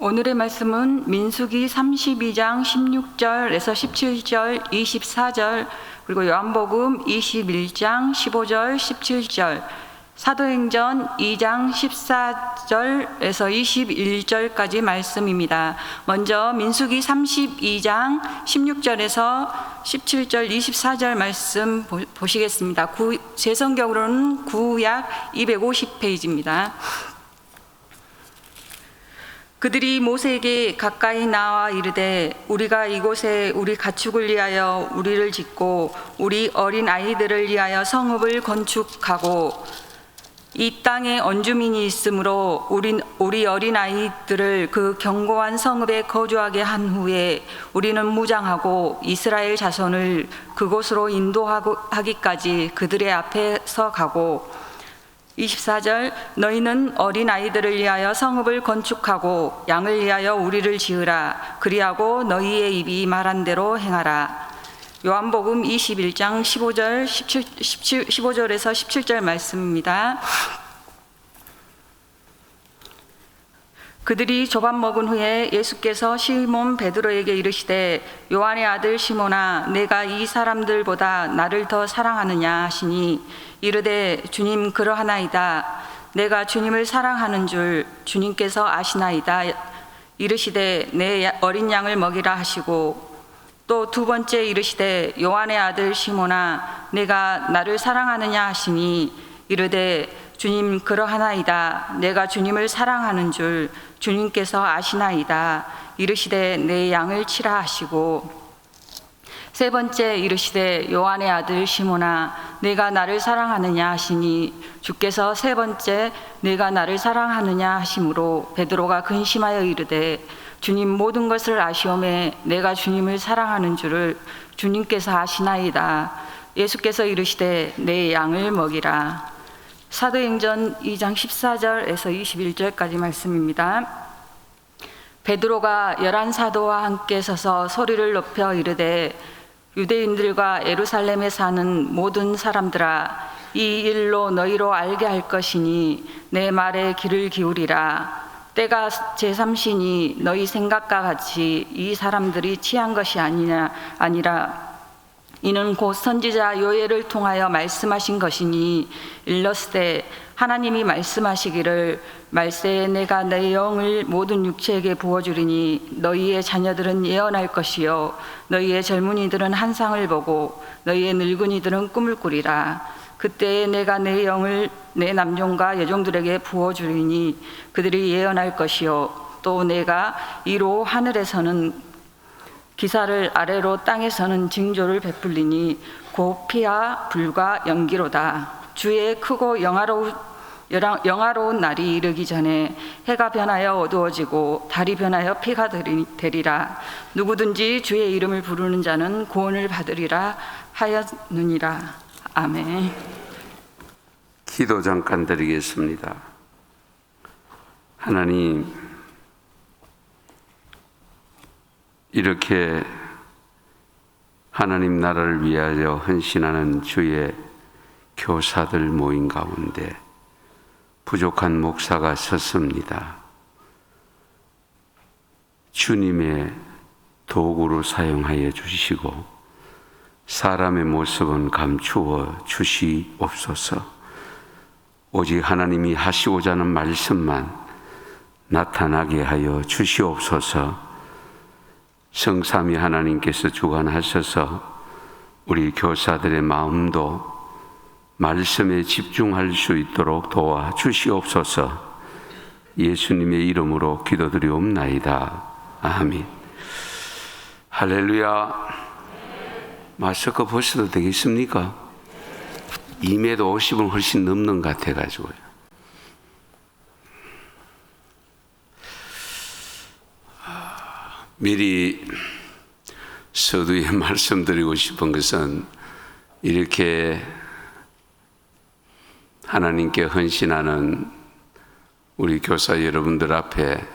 오늘의 말씀은 민수기 32장 16절에서 17절, 24절, 그리고 요한복음 21장 15절, 17절, 사도행전 2장 14절에서 21절까지 말씀입니다. 먼저 민수기 32장 16절에서 17절, 24절 말씀 보시겠습니다. 제 성경으로는 구약 250페이지입니다. 그들이 모세에게 가까이 나와 이르되 우리가 이곳에 우리 가축을 위하여 우리를 짓고 우리 어린 아이들을 위하여 성읍을 건축하고 이 땅에 언주민이 있으므로 우리 어린 아이들을 그 견고한 성읍에 거주하게 한 후에 우리는 무장하고 이스라엘 자손을 그곳으로 인도하기까지 그들의 앞에서 가고 24절 너희는 어린 아이들을 위하여 성읍을 건축하고 양을 위하여 우리를 지으라. 그리하고 너희의 입이 말한 대로 행하라. 요한복음 21장 15절에서 17절 말씀입니다. 그들이 조밥 먹은 후에 예수께서 시몬 베드로에게 이르시되 요한의 아들 시몬아 내가 이 사람들보다 나를 더 사랑하느냐 하시니 이르되 주님 그러하나이다. 내가 주님을 사랑하는 줄 주님께서 아시나이다. 이르시되 내 어린 양을 먹이라 하시고 또 두 번째 이르시되 요한의 아들 시몬아 내가 나를 사랑하느냐 하시니 이르되 주님 그러하나이다. 내가 주님을 사랑하는 줄 주님께서 아시나이다. 이르시되 내 양을 치라 하시고 세 번째 이르시되 요한의 아들 시몬아 내가 나를 사랑하느냐 하시니 주께서 세 번째 내가 나를 사랑하느냐 하심으로 베드로가 근심하여 이르되 주님 모든 것을 아시오매 내가 주님을 사랑하는 줄을 주님께서 아시나이다. 예수께서 이르시되 내 양을 먹이라. 사도행전 2장 14절에서 21절까지 말씀입니다. 베드로가 11사도와 함께 서서 소리를 높여 이르되 유대인들과 예루살렘에 사는 모든 사람들아 이 일로 너희로 알게 할 것이니 내 말에 귀를 기울이라. 때가 제3시니 너희 생각과 같이 이 사람들이 취한 것이 아니라 이는 곧 선지자 요엘을 통하여 말씀하신 것이니 일렀으되 하나님이 말씀하시기를 말세에 내가 내 영을 모든 육체에게 부어주리니 너희의 자녀들은 예언할 것이요 너희의 젊은이들은 환상을 보고 너희의 늙은이들은 꿈을 꾸리라. 그때에 내가 내 영을 내 남종과 여종들에게 부어주리니 그들이 예언할 것이요 또 내가 이로 하늘에서는 기사를 아래로 땅에서는 징조를 베풀리니 곧 피와 불과 연기로다. 주의 크고 영화로운 날이 이르기 전에 해가 변하여 어두워지고 달이 변하여 피가 되리라. 누구든지 주의 이름을 부르는 자는 구원을 받으리라 하였느니라. 아멘. 기도 잠깐 드리겠습니다. 하나님, 이렇게 하나님 나라를 위하여 헌신하는 주의 교사들 모임 가운데 부족한 목사가 섰습니다. 주님의 도구로 사용하여 주시고 사람의 모습은 감추어 주시옵소서. 오직 하나님이 하시고자 하는 말씀만 나타나게 하여 주시옵소서. 성삼위 하나님께서 주관하셔서 우리 교사들의 마음도 말씀에 집중할 수 있도록 도와주시옵소서. 예수님의 이름으로 기도드리옵나이다. 아멘. 할렐루야. 마스크 벗어도 되겠습니까? 2m 50은 훨씬 넘는 것 같아가지고요. 미리 서두에 말씀드리고 싶은 것은 이렇게 하나님께 헌신하는 우리 교사 여러분들 앞에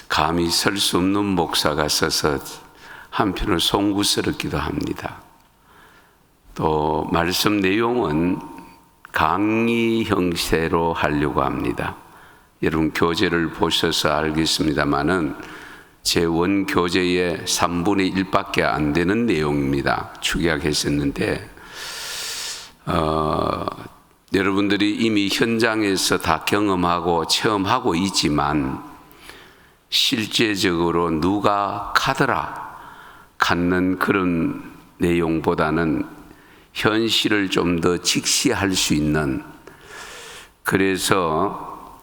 감히 설 수 없는 목사가 서서 한편으로 송구스럽기도 합니다. 또 말씀 내용은 강의 형태로 하려고 합니다. 여러분 교재를 보셔서 알겠습니다마는 제 원 교재의 3분의 1밖에 안 되는 내용입니다. 축약했었는데 여러분들이 이미 현장에서 다 경험하고 체험하고 있지만 실제적으로 누가 카더라 갖는 그런 내용보다는 현실을 좀 더 직시할 수 있는, 그래서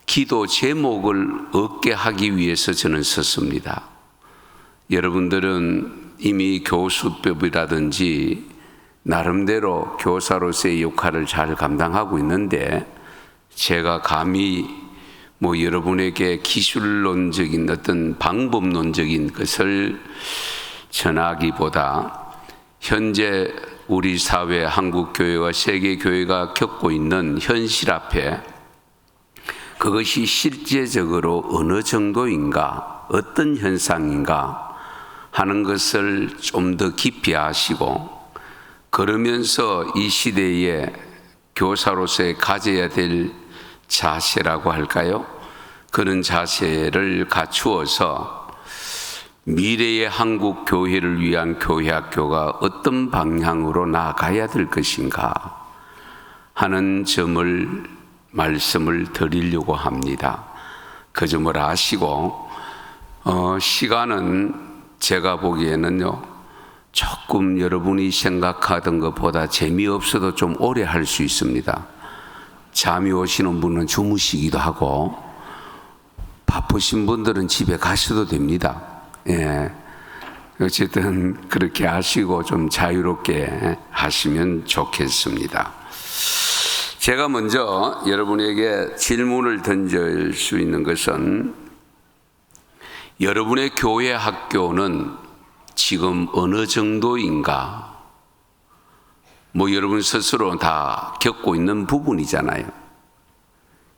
기도 제목을 얻게 하기 위해서 저는 썼습니다. 여러분들은 이미 교수법이라든지 나름대로 교사로서의 역할을 잘 감당하고 있는데, 제가 감히 여러분에게 기술론적인 어떤 방법론적인 것을 전하기보다 현재 우리 사회, 한국교회와 세계교회가 겪고 있는 현실 앞에 그것이 실제적으로 어느 정도인가, 어떤 현상인가 하는 것을 좀 더 깊이 아시고, 그러면서 이 시대에 교사로서의 가져야 될 자세라고 할까요? 그런 자세를 갖추어서 미래의 한국 교회를 위한 교회학교가 어떤 방향으로 나아가야 될 것인가 하는 점을 말씀을 드리려고 합니다. 그 점을 아시고 시간은 제가 보기에는요, 조금 여러분이 생각하던 것보다 재미없어도 좀 오래 할 수 있습니다. 잠이 오시는 분은 주무시기도 하고 바쁘신 분들은 집에 가셔도 됩니다. 예. 어쨌든 그렇게 하시고 좀 자유롭게 하시면 좋겠습니다. 제가 먼저 여러분에게 질문을 던질 수 있는 것은, 여러분의 교회 학교는 지금 어느 정도인가? 여러분 스스로 다 겪고 있는 부분이잖아요.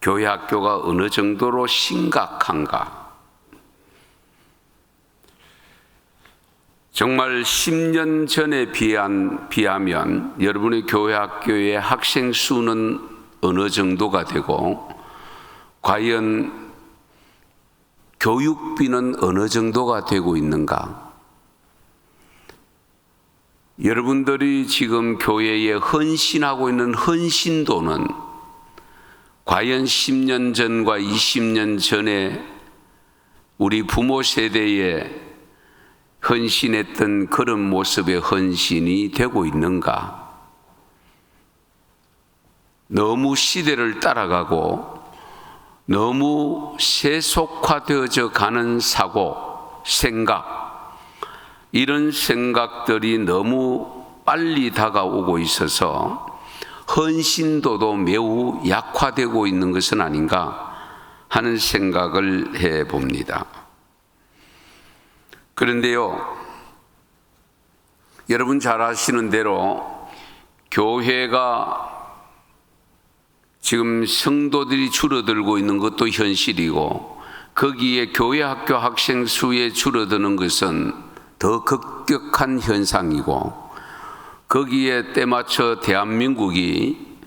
교회 학교가 어느 정도로 심각한가? 정말 10년 전에 비하면 여러분의 교회 학교의 학생 수는 어느 정도가 되고, 과연 교육비는 어느 정도가 되고 있는가? 여러분들이 지금 교회에 헌신하고 있는 헌신도는 과연 10년 전과 20년 전에 우리 부모 세대에 헌신했던 그런 모습의 헌신이 되고 있는가? 너무 시대를 따라가고 너무 세속화되어져 가는 사고, 생각, 이런 생각들이 너무 빨리 다가오고 있어서 헌신도도 매우 약화되고 있는 것은 아닌가 하는 생각을 해봅니다. 그런데요, 여러분 잘 아시는 대로 교회가 지금 성도들이 줄어들고 있는 것도 현실이고, 거기에 교회 학교 학생 수에 줄어드는 것은 더 급격한 현상이고, 거기에 때맞춰 대한민국이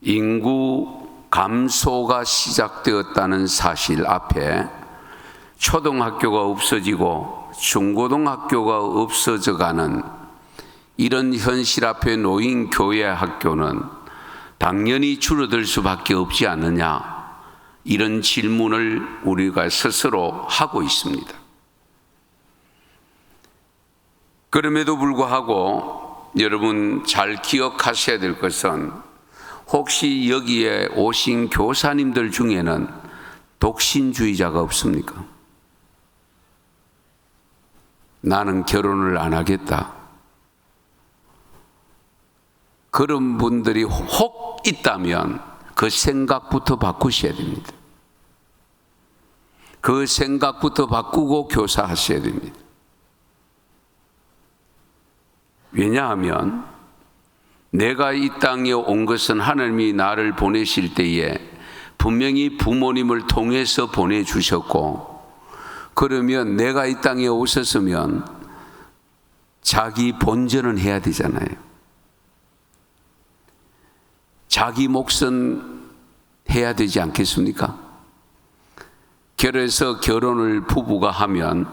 인구 감소가 시작되었다는 사실 앞에 초등학교가 없어지고 중고등학교가 없어져가는 이런 현실 앞에 놓인 교회 학교는 당연히 줄어들 수밖에 없지 않느냐, 이런 질문을 우리가 스스로 하고 있습니다. 그럼에도 불구하고 여러분 잘 기억하셔야 될 것은, 혹시 여기에 오신 교사님들 중에는 독신주의자가 없습니까? 나는 결혼을 안 하겠다, 그런 분들이 혹 있다면 그 생각부터 바꾸셔야 됩니다. 그 생각부터 바꾸고 교사하셔야 됩니다. 왜냐하면 내가 이 땅에 온 것은 하나님이 나를 보내실 때에 분명히 부모님을 통해서 보내주셨고, 그러면 내가 이 땅에 오셨으면 자기 본전은 해야 되잖아요. 자기 몫은 해야 되지 않겠습니까? 그래서 결혼을 부부가 하면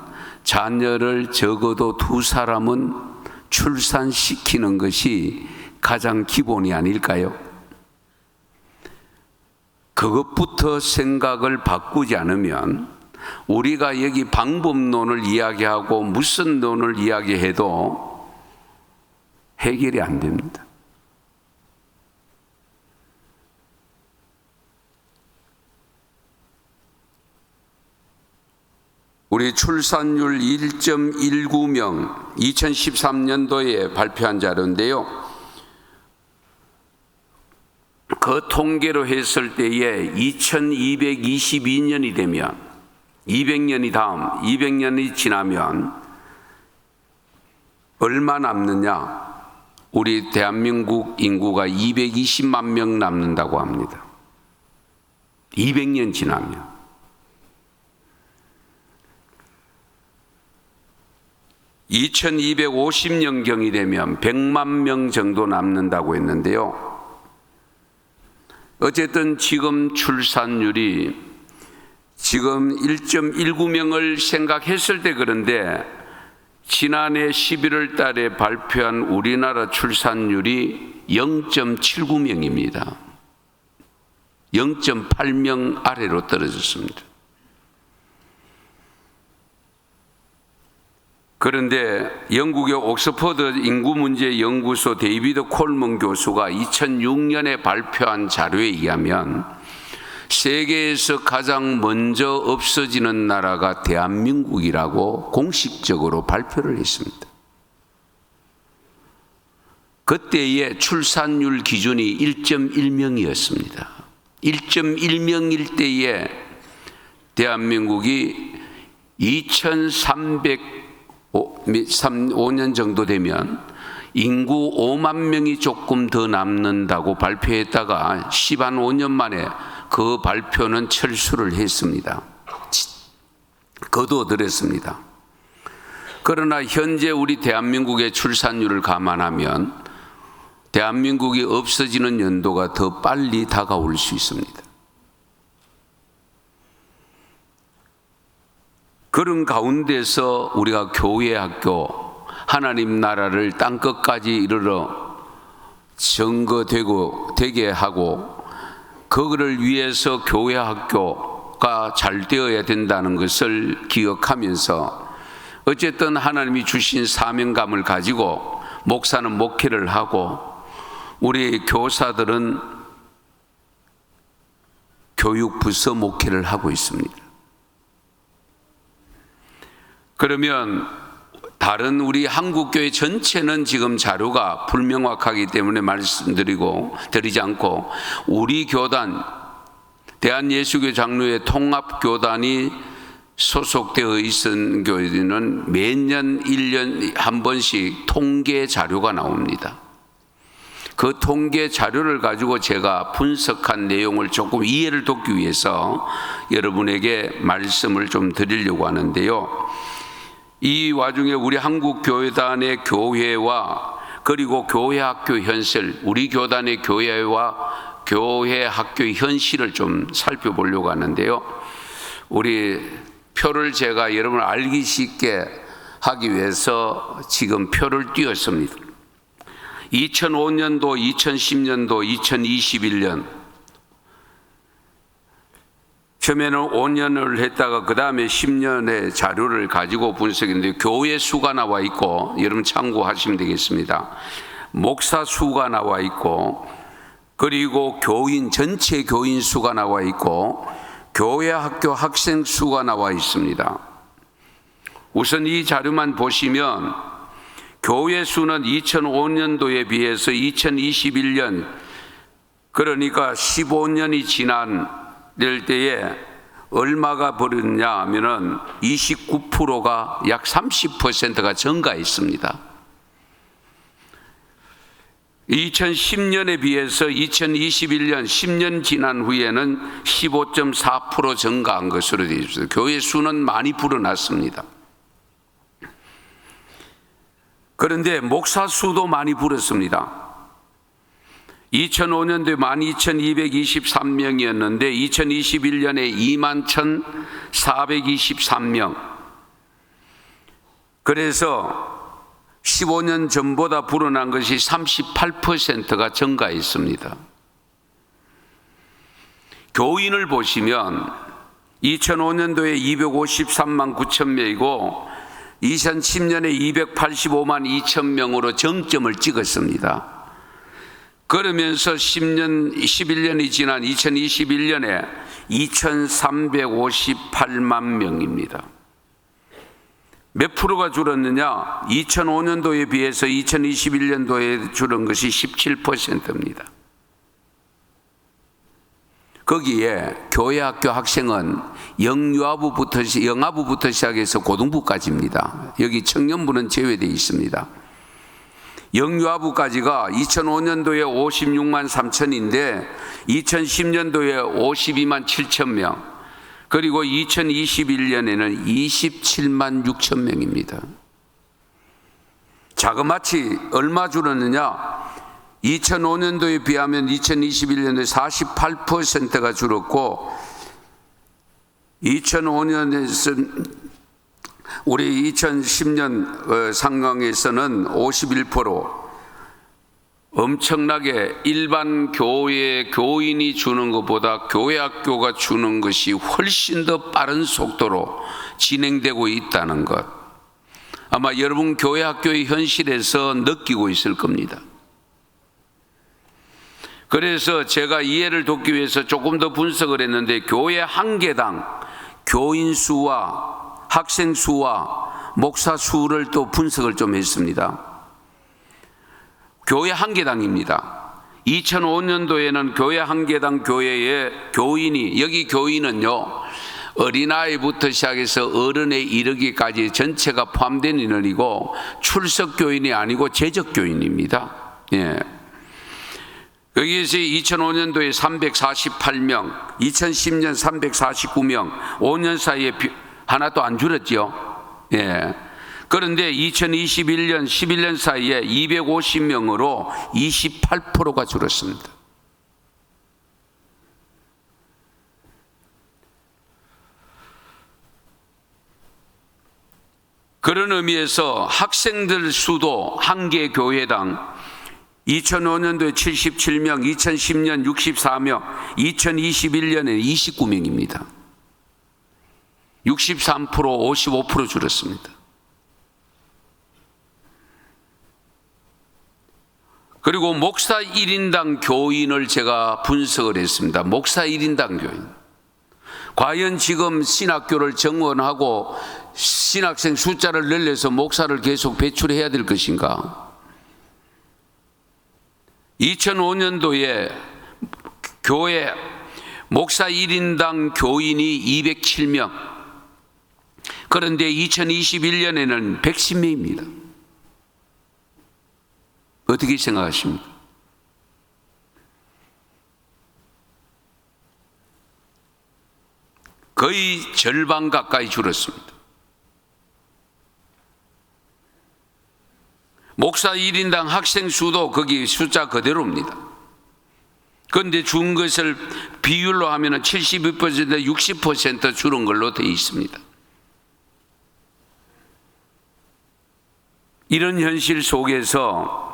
자녀를 적어도 2사람은 출산시키는 것이 가장 기본이 아닐까요? 그것부터 생각을 바꾸지 않으면 우리가 여기 방법론을 이야기하고 무슨 논을 이야기해도 해결이 안 됩니다. 우리 출산율 1.19명 2013년도에 발표한 자료인데요. 그 통계로 했을 때에 2222년이 되면 200년이 지나면 얼마 남느냐? 우리 대한민국 인구가 220만 명 남는다고 합니다. 200년 지나면. 2250년경이 되면 100만 명 정도 남는다고 했는데요. 어쨌든 지금 출산율이 지금 1.19명을 생각했을 때 그런데 지난해 11월 달에 발표한 우리나라 출산율이 0.79명입니다. 0.8명 아래로 떨어졌습니다. 그런데 영국의 옥스퍼드 인구문제연구소 데이비드 콜먼 교수가 2006년에 발표한 자료에 의하면 세계에서 가장 먼저 없어지는 나라가 대한민국이라고 공식적으로 발표를 했습니다. 그때의 출산율 기준이 1.1명이었습니다. 1.1명일 때에 대한민국이 2305년 정도 되면 인구 5만 명이 조금 더 남는다고 발표했다가 15년 만에 그 발표는 철수를 했습니다. 거두어들였습니다. 그러나 현재 우리 대한민국의 출산율을 감안하면 대한민국이 없어지는 연도가 더 빨리 다가올 수 있습니다. 그런 가운데서 우리가 교회 학교, 하나님 나라를 땅끝까지 이르러 되게 하고 그거를 위해서 교회 학교가 잘 되어야 된다는 것을 기억하면서 어쨌든 하나님이 주신 사명감을 가지고 목사는 목회를 하고 우리 교사들은 교육부서 목회를 하고 있습니다. 그러면 다른 우리 한국교회 전체는 지금 자료가 불명확하기 때문에 드리지 않고 우리 교단 대한예수교 장로회 통합교단이 소속되어 있는 교회는 매년 1년 한 번씩 통계 자료가 나옵니다. 그 통계 자료를 가지고 제가 분석한 내용을 조금 이해를 돕기 위해서 여러분에게 말씀을 좀 드리려고 하는데요. 이 와중에 우리 한국교회단의 교회와 그리고 교회학교 현실, 우리 교단의 교회와 교회학교 현실을 좀 살펴보려고 하는데요. 우리 표를 제가 여러분 알기 쉽게 하기 위해서 지금 표를 띄웠습니다. 2005년도, 2010년도, 2021년 처음에는 5년을 했다가 그 다음에 10년의 자료를 가지고 분석했는데 교회 수가 나와 있고 여러분 참고하시면 되겠습니다. 목사 수가 나와 있고 그리고 전체 교인 수가 나와 있고 교회 학교 학생 수가 나와 있습니다. 우선 이 자료만 보시면 교회 수는 2005년도에 비해서 2021년 그러니까 15년이 지난 될 때에 얼마가 벌어졌냐 하면은 29%가 약 30%가 증가했습니다. 2010년에 비해서 2021년 10년 지난 후에는 15.4% 증가한 것으로 되어 있습니다. 교회 수는 많이 불어났습니다. 그런데 목사 수도 많이 불었습니다. 2005년도에 12,223명이었는데 2021년에 21,423명. 그래서 15년 전보다 불어난 것이 38%가 증가했습니다. 교인을 보시면 2005년도에 253만 9천 명이고 2010년에 285만 2천 명으로 정점을 찍었습니다. 그러면서 11년이 지난 2021년에 2,358만 명입니다. 몇 프로가 줄었느냐? 2005년도에 비해서 2021년도에 줄은 것이 17%입니다. 거기에 교회학교 학생은 영아부부터 시작해서 고등부까지입니다. 여기 청년부는 제외되어 있습니다. 영유아부까지가 2005년도에 56만 3천인데 2010년도에 52만 7천 명, 그리고 2021년에는 27만 6천 명입니다. 자그마치 얼마 줄었느냐? 2005년도에 비하면 2021년도에 48%가 줄었고 2005년에서 우리 2010년 상황에서는 51%, 엄청나게 일반 교회 교인이 주는 것보다 교회학교가 주는 것이 훨씬 더 빠른 속도로 진행되고 있다는 것, 아마 여러분 교회학교의 현실에서 느끼고 있을 겁니다. 그래서 제가 이해를 돕기 위해서 조금 더 분석을 했는데, 교회 한 개당 교인 수와 학생 수와 목사 수를 또 분석을 좀 했습니다. 교회 한 개당입니다. 2005년도에는 교회 한 개당 교회의 교인이, 여기 교인은요, 어린아이부터 시작해서 어른에 이르기까지 전체가 포함된 인원이고 출석 교인이 아니고 재적 교인입니다. 예. 여기에서 2005년도에 348명, 2010년 349명, 5년 사이에 하나도 안 줄었죠. 예. 그런데 2021년 11년 사이에 250명으로 28%가 줄었습니다. 그런 의미에서 학생들 수도 한 개 교회당 2005년도에 77명, 2010년 64명, 2021년에 29명입니다. 63%, 55% 줄었습니다. 그리고 목사 1인당 교인을 제가 분석을 했습니다. 목사 1인당 교인. 과연 지금 신학교를 정원하고 신학생 숫자를 늘려서 목사를 계속 배출해야 될 것인가? 2005년도에 교회 목사 1인당 교인이 207명. 그런데 2021년에는 110명입니다. 어떻게 생각하십니까? 거의 절반 가까이 줄었습니다. 목사 1인당 학생 수도 거기 숫자 그대로입니다. 그런데 준 것을 비율로 하면 72%, 60% 줄은 걸로 되어 있습니다. 이런 현실 속에서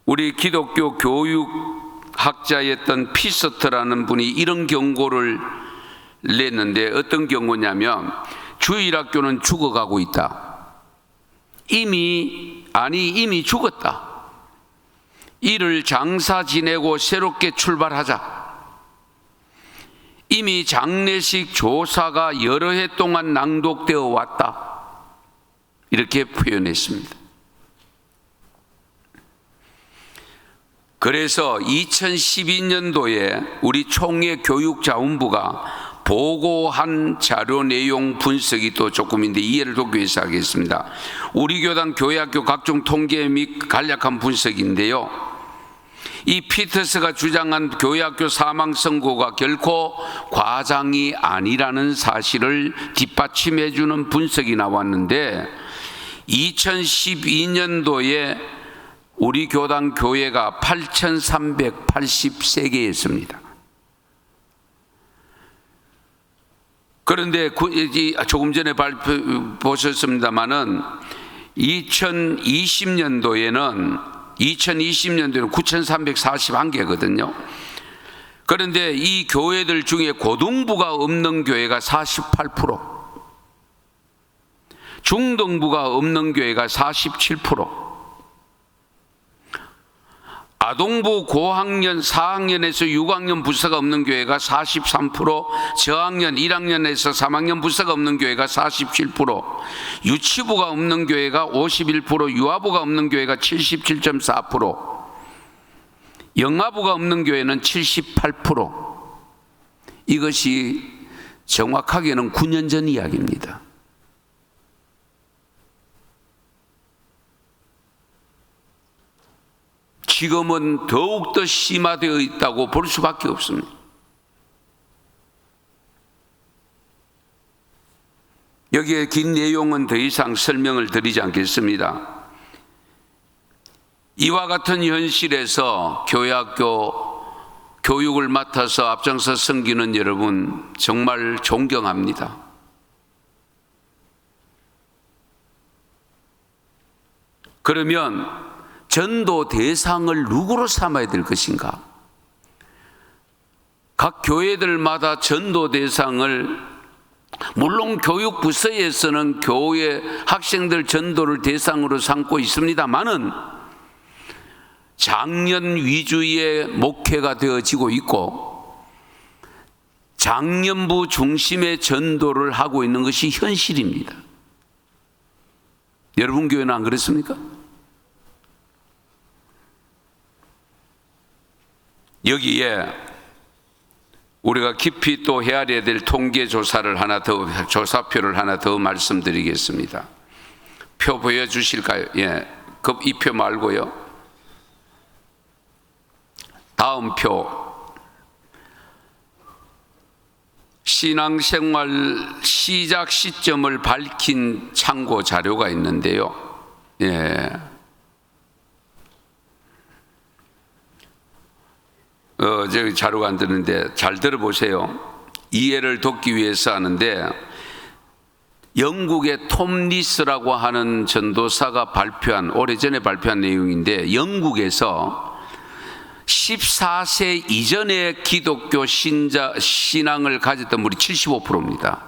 우리 기독교 교육학자였던 피서트라는 분이 이런 경고를 냈는데, 어떤 경고냐면 주일학교는 죽어가고 있다. 이미 죽었다. 이를 장사 지내고 새롭게 출발하자. 이미 장례식 조사가 여러 해 동안 낭독되어 왔다. 이렇게 표현했습니다. 그래서 2012년도에 우리 총회교육자원부가 보고한 자료 내용 분석이 또 조금인데 이해를 돕기 위해서 하겠습니다. 우리 교단 교회학교 각종 통계 및 간략한 분석인데요, 이 피터스가 주장한 교회학교 사망 선고가 결코 과장이 아니라는 사실을 뒷받침해 주는 분석이 나왔는데, 2012년도에 우리 교당 교회가 8,383개였습니다. 그런데 조금 전에 보셨습니다마는 2020년도에는 9,341개거든요. 그런데 이 교회들 중에 고등부가 없는 교회가 48%, 중등부가 없는 교회가 47%, 아동부 고학년 4학년에서 6학년 부서가 없는 교회가 43%, 저학년 1학년에서 3학년 부서가 없는 교회가 47%, 유치부가 없는 교회가 51%, 유아부가 없는 교회가 77.4%, 영아부가 없는 교회는 78%. 이것이 정확하게는 9년 전 이야기입니다. 지금은 더욱더 심화되어 있다고 볼 수밖에 없습니다. 여기에 긴 내용은 더 이상 설명을 드리지 않겠습니다. 이와 같은 현실에서 교회학교 교육을 맡아서 앞장서 섬기는 여러분 정말 존경합니다. 그러면 전도 대상을 누구로 삼아야 될 것인가? 각 교회들마다 전도 대상을, 물론 교육부서에서는 교회 학생들 전도를 대상으로 삼고 있습니다만은 장년 위주의 목회가 되어지고 있고 장년부 중심의 전도를 하고 있는 것이 현실입니다. 여러분 교회는 안 그렇습니까? 여기에 우리가 깊이 또 헤아려야 될 통계조사를 하나 더, 조사표를 하나 더 말씀드리겠습니다. 표 보여주실까요? 예, 이 표 말고요. 다음 표. 신앙생활 시작 시점을 밝힌 참고 자료가 있는데요. 예. 저기 자료가 안 뜨는데 잘 들어보세요. 이해를 돕기 위해서 하는데, 영국의 톰 리스라고 하는 전도사가 오래전에 발표한 내용인데, 영국에서 14세 이전에 기독교 신앙을 가졌던 분이 75%입니다.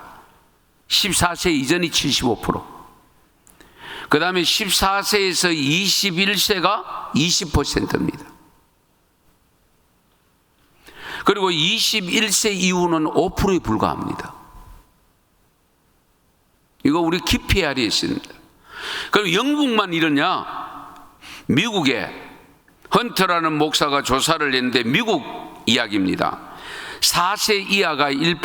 14세 이전이 75%. 그 다음에 14세에서 21세가 20%입니다. 그리고 21세 이후는 5%에 불과합니다. 이거 우리 깊이 헤아려야 있습니다. 그럼 영국만 이러냐? 미국에 헌터라는 목사가 조사를 했는데, 미국 이야기입니다. 4세 이하가 1%,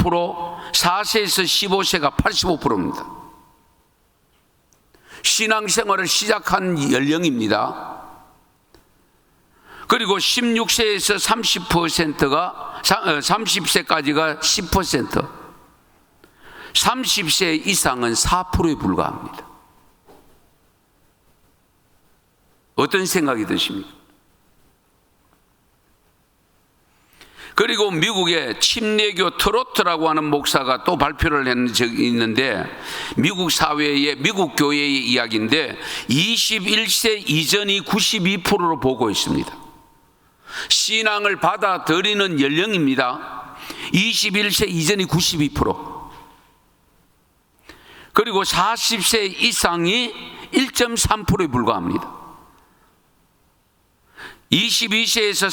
4세에서 15세가 85%입니다. 신앙생활을 시작한 연령입니다. 그리고 16세에서 30%가 30세까지가 10%, 30세 이상은 4%에 불과합니다. 어떤 생각이 드십니까? 그리고 미국의 침례교 트로트라고 하는 목사가 또 발표를 한 적이 있는데, 미국 사회의, 미국 교회의 이야기인데 21세 이전이 92%로 보고 있습니다. 신앙을 받아들이는 연령입니다. 21세 이전이 92%, 그리고 40세 이상이 1.3%에 불과합니다. 22세에서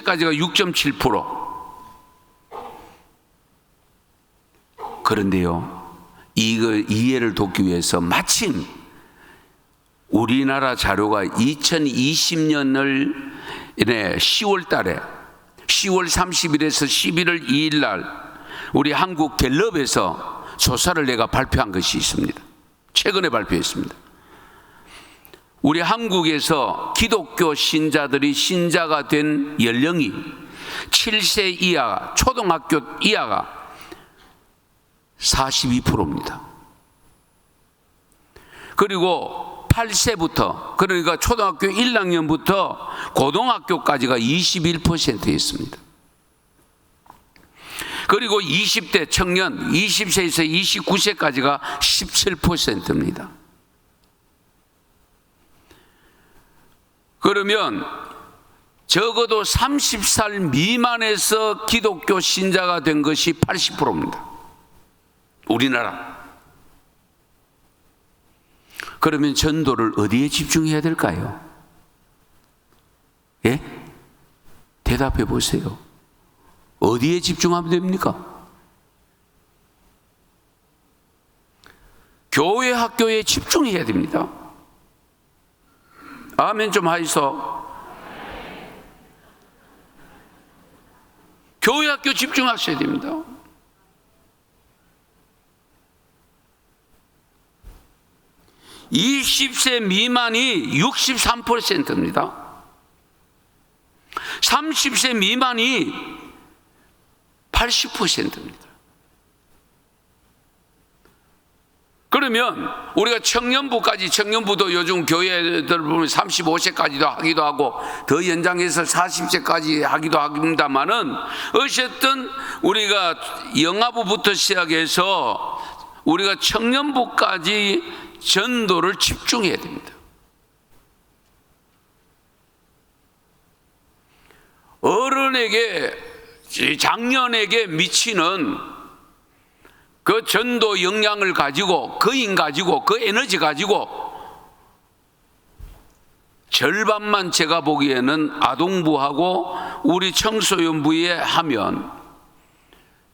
39세까지가 6.7%. 그런데요, 이걸 이해를 돕기 위해서 마침 우리나라 자료가 2020년을 10월 달에 10월 30일에서 11월 2일 날 우리 한국 갤럽에서 조사를 내가 발표한 것이 있습니다. 최근에 발표했습니다. 우리 한국에서 기독교 신자들이 신자가 된 연령이 7세 이하, 초등학교 이하가 42%입니다. 그리고 18세부터 그러니까 초등학교 1학년부터 고등학교까지가 21%였습니다. 그리고 20대 청년 20세에서 29세까지가 17%입니다. 그러면 적어도 30살 미만에서 기독교 신자가 된 것이 80%입니다. 우리나라. 그러면 전도를 어디에 집중해야 될까요? 예? 대답해 보세요. 어디에 집중하면 됩니까? 교회 학교에 집중해야 됩니다. 아멘 좀 하이소. 교회 학교 집중하셔야 됩니다. (20세) 미만이 63%입니다. 30세 미만이 80%입니다. 그러면 우리가 청년부까지, 청년부도 요즘 교회들 보면 35세까지도 하기도 하고 더 연장해서 40세까지 하기도 합니다만은, 어쨌든 우리가 영아부부터 시작해서 우리가 청년부까지 전도를 집중해야 됩니다. 어른에게, 장년에게 미치는 그 전도 역량을 가지고, 그 힘 가지고, 그 에너지 가지고 절반만 제가 보기에는 아동부하고 우리 청소년부에 하면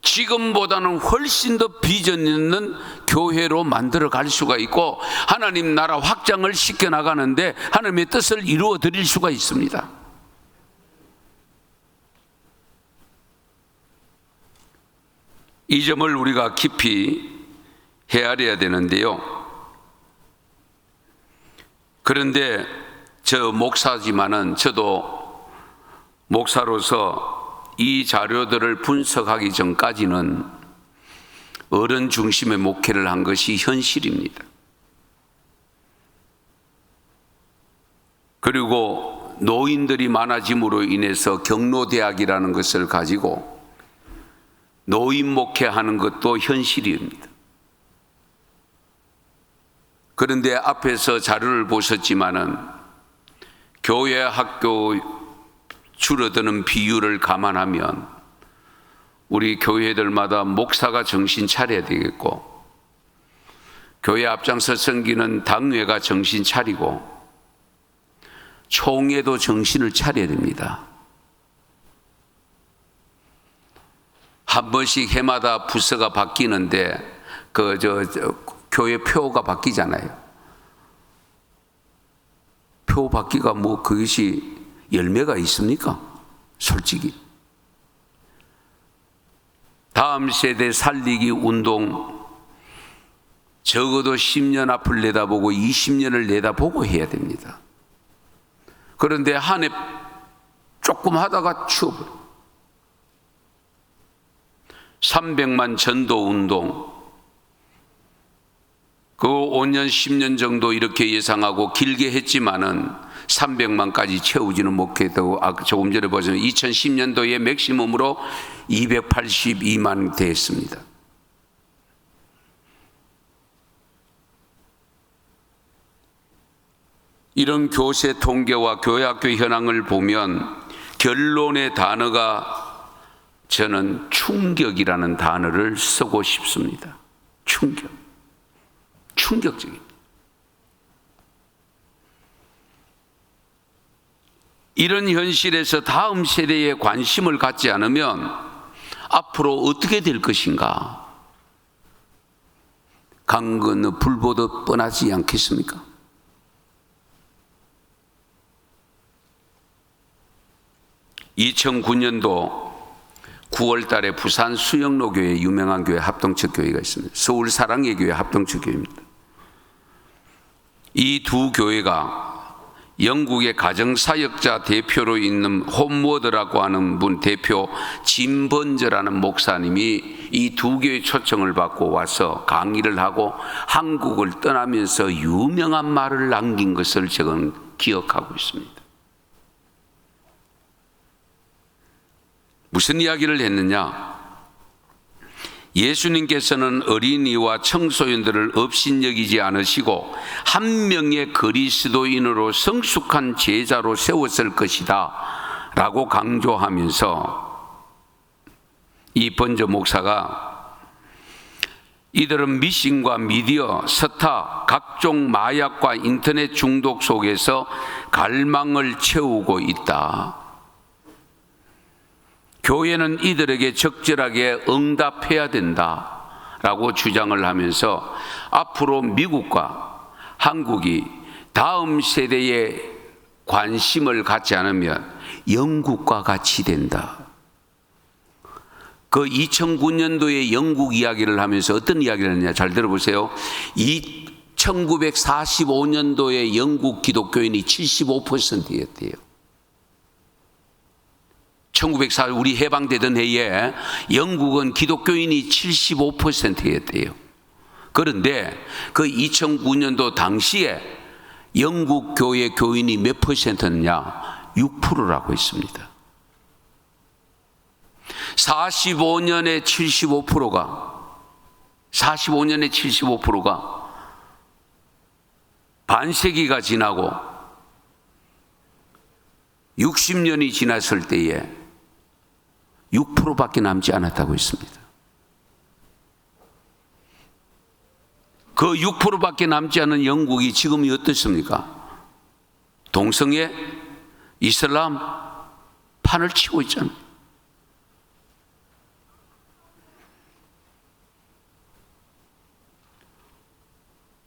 지금보다는 훨씬 더 비전 있는 교회로 만들어 갈 수가 있고, 하나님 나라 확장을 시켜 나가는데 하나님의 뜻을 이루어 드릴 수가 있습니다. 이 점을 우리가 깊이 헤아려야 되는데요. 그런데 저 목사지만은 저도 목사로서 이 자료들을 분석하기 전까지는 어른 중심의 목회를 한 것이 현실입니다. 그리고 노인들이 많아짐으로 인해서 경로대학이라는 것을 가지고 노인 목회하는 것도 현실입니다. 그런데 앞에서 자료를 보셨지만은 교회 학교 줄어드는 비율을 감안하면 우리 교회들마다 목사가 정신 차려야 되겠고, 교회 앞장서 섬기는 당회가 정신 차리고, 총회도 정신을 차려야 됩니다. 한 번씩 해마다 부서가 바뀌는데 교회 표가 바뀌잖아요. 표 바뀌가 뭐 그것이 열매가 있습니까? 솔직히. 다음 세대 살리기 운동 적어도 10년 앞을 내다보고 20년을 내다보고 해야 됩니다. 그런데 한 해 조금 하다가 추워버려요. 300만 전도 운동, 그 5년 10년 정도 이렇게 예상하고 길게 했지만은 300만까지 채우지는 못했다고 조금 전에 보시면 2010년도에 맥시멈으로 282만 됐습니다. 이런 교세 통계와 교회학교 현황을 보면 결론의 단어가, 저는 충격이라는 단어를 쓰고 싶습니다. 충격적입니다. 이런 현실에서 다음 세대에 관심을 갖지 않으면 앞으로 어떻게 될 것인가? 강 건너 불 보듯 뻔하지 않겠습니까? (2009년도) 9월 달에 부산 수영로 교회, 유명한 교회, 합동측 교회가 있습니다. 서울 사랑의 교회 합동측 교회입니다. 이 두 교회가 영국의 가정사역자 대표로 있는 홈워드라고 하는 분 대표 짐 번저라는 목사님이 이 두 개의 초청을 받고 와서 강의를 하고 한국을 떠나면서 유명한 말을 남긴 것을 저는 기억하고 있습니다. 무슨 이야기를 했느냐? 예수님께서는 어린이와 청소년들을 업신여기지 않으시고 한 명의 그리스도인으로 성숙한 제자로 세웠을 것이다 라고 강조하면서 이 번저 목사가 이들은 미신과 미디어, 스타, 각종 마약과 인터넷 중독 속에서 갈망을 채우고 있다. 교회는 이들에게 적절하게 응답해야 된다라고 주장을 하면서 앞으로 미국과 한국이 다음 세대에 관심을 갖지 않으면 영국과 같이 된다. 그 2009년도에 영국 이야기를 하면서 어떤 이야기를 했냐 잘 들어보세요. 1945년도에 영국 기독교인이 75%였대요. 1904 우리 해방되던 해에 영국은 기독교인이 75%였대요. 그런데 그 2009년도 당시에 영국 교회 교인이 몇 %냐? 6%라고 했습니다. 45년에 75%가 반세기가 지나고 60년이 지났을 때에 6%밖에 남지 않았다고 했습니다. 그 6%밖에 남지 않은 영국이 지금이 어떻습니까? 동성애, 이슬람 판을 치고 있잖아요.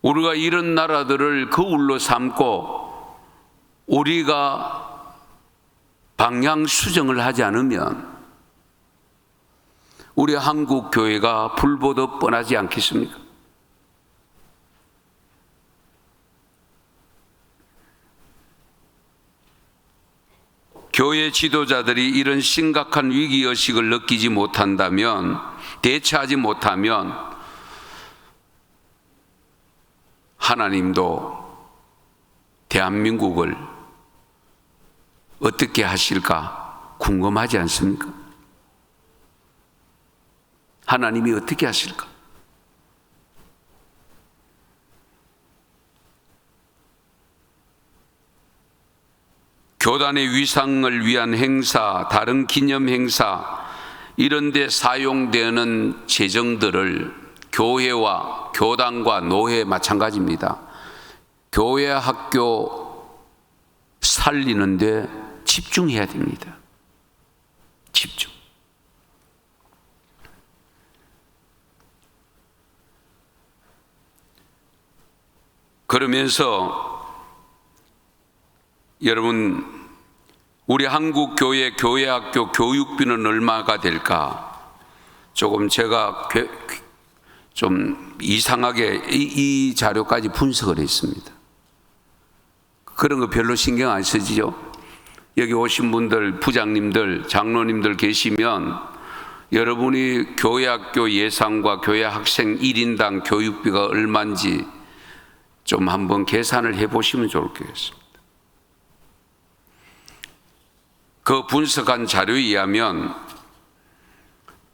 우리가 이런 나라들을 거울로 삼고 우리가 방향 수정을 하지 않으면 우리 한국 교회가 불보듯 뻔하지 않겠습니까? 교회 지도자들이 이런 심각한 위기의식을 느끼지 못한다면, 대처하지 못하면 하나님도 대한민국을 어떻게 하실까 궁금하지 않습니까? 하나님이 어떻게 하실까? 교단의 위상을 위한 행사, 다른 기념 행사 이런 데 사용되는 재정들을 교회와 교단과 노회 마찬가지입니다. 교회 학교 살리는 데 집중해야 됩니다. 집중. 그러면서 여러분, 우리 한국 교회 교회학교 교육비는 얼마가 될까? 조금 제가 좀 이상하게 이 자료까지 분석을 했습니다. 그런 거 별로 신경 안 쓰지요? 여기 오신 분들, 부장님들, 장로님들 계시면 여러분이 교회학교 예산과 교회 학생 1인당 교육비가 얼마인지 좀 한번 계산을 해보시면 좋겠습니다. 그 분석한 자료에 의하면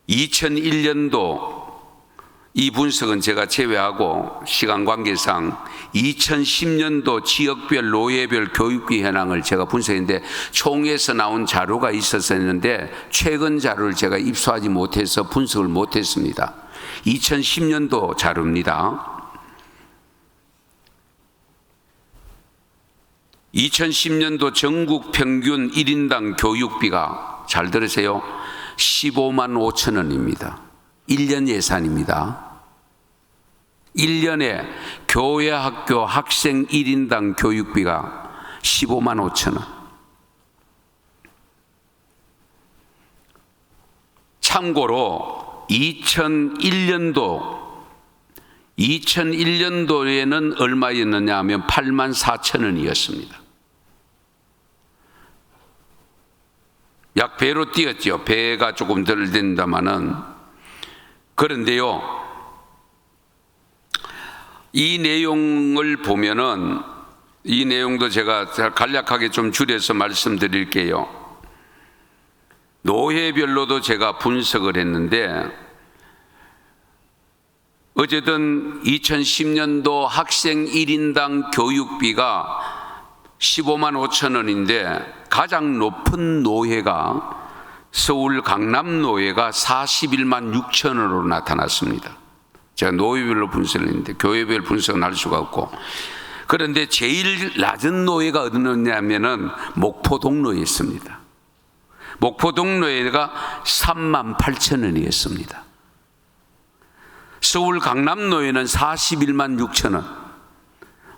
2001년도 이 분석은 제가 제외하고 시간 관계상 2010년도 지역별 노예별 교육비 현황을 제가 분석했는데 총에서 나온 자료가 있었는데 최근 자료를 제가 입수하지 못해서 분석을 못했습니다. 2010년도 자료입니다. 2010년도 전국 평균 1인당 교육비가 잘 들으세요. 15만 5천 원입니다. 1년 예산입니다. 1년에 교회 학교 학생 1인당 교육비가 15만 5천 원. 참고로 2001년도에는 얼마였느냐 하면 8만 4천 원이었습니다. 약 배로 뛰었죠. 배가 조금 덜 된다마는. 그런데요, 이 내용을 보면은, 이 내용도 제가 간략하게 좀 줄여서 말씀드릴게요. 노예별로도 제가 분석을 했는데, 어쨌든 2010년도 학생 1인당 교육비가 15만 5천 원인데 가장 높은 노예가 서울 강남 노예가 41만 6천 원으로 나타났습니다. 제가 노예별로 분석을 했는데 교회별 분석은 할 수가 없고, 그런데 제일 낮은 노예가 어디였냐면은 목포동 노예였습니다. 목포동 노예가 3만 8천 원이었습니다. 서울 강남 노예는 41만 6천 원,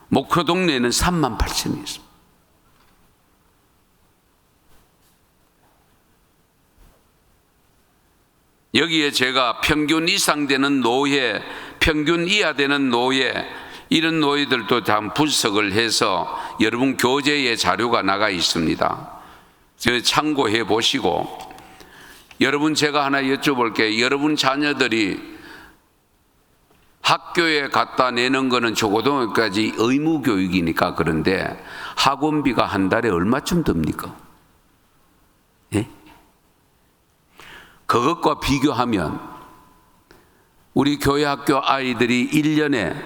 목포동 노예는 3만 8천 원이었습니다. 여기에 제가 평균 이상 되는 노예, 평균 이하 되는 노예, 이런 노예들도 다 분석을 해서 여러분 교재에 자료가 나가 있습니다. 참고해 보시고, 여러분 제가 하나 여쭤볼게요. 여러분 자녀들이 학교에 갖다 내는 거는 초고등학교까지 의무 교육이니까 그런데 학원비가 한 달에 얼마쯤 듭니까? 예? 그것과 비교하면 우리 교회 학교 아이들이 1년에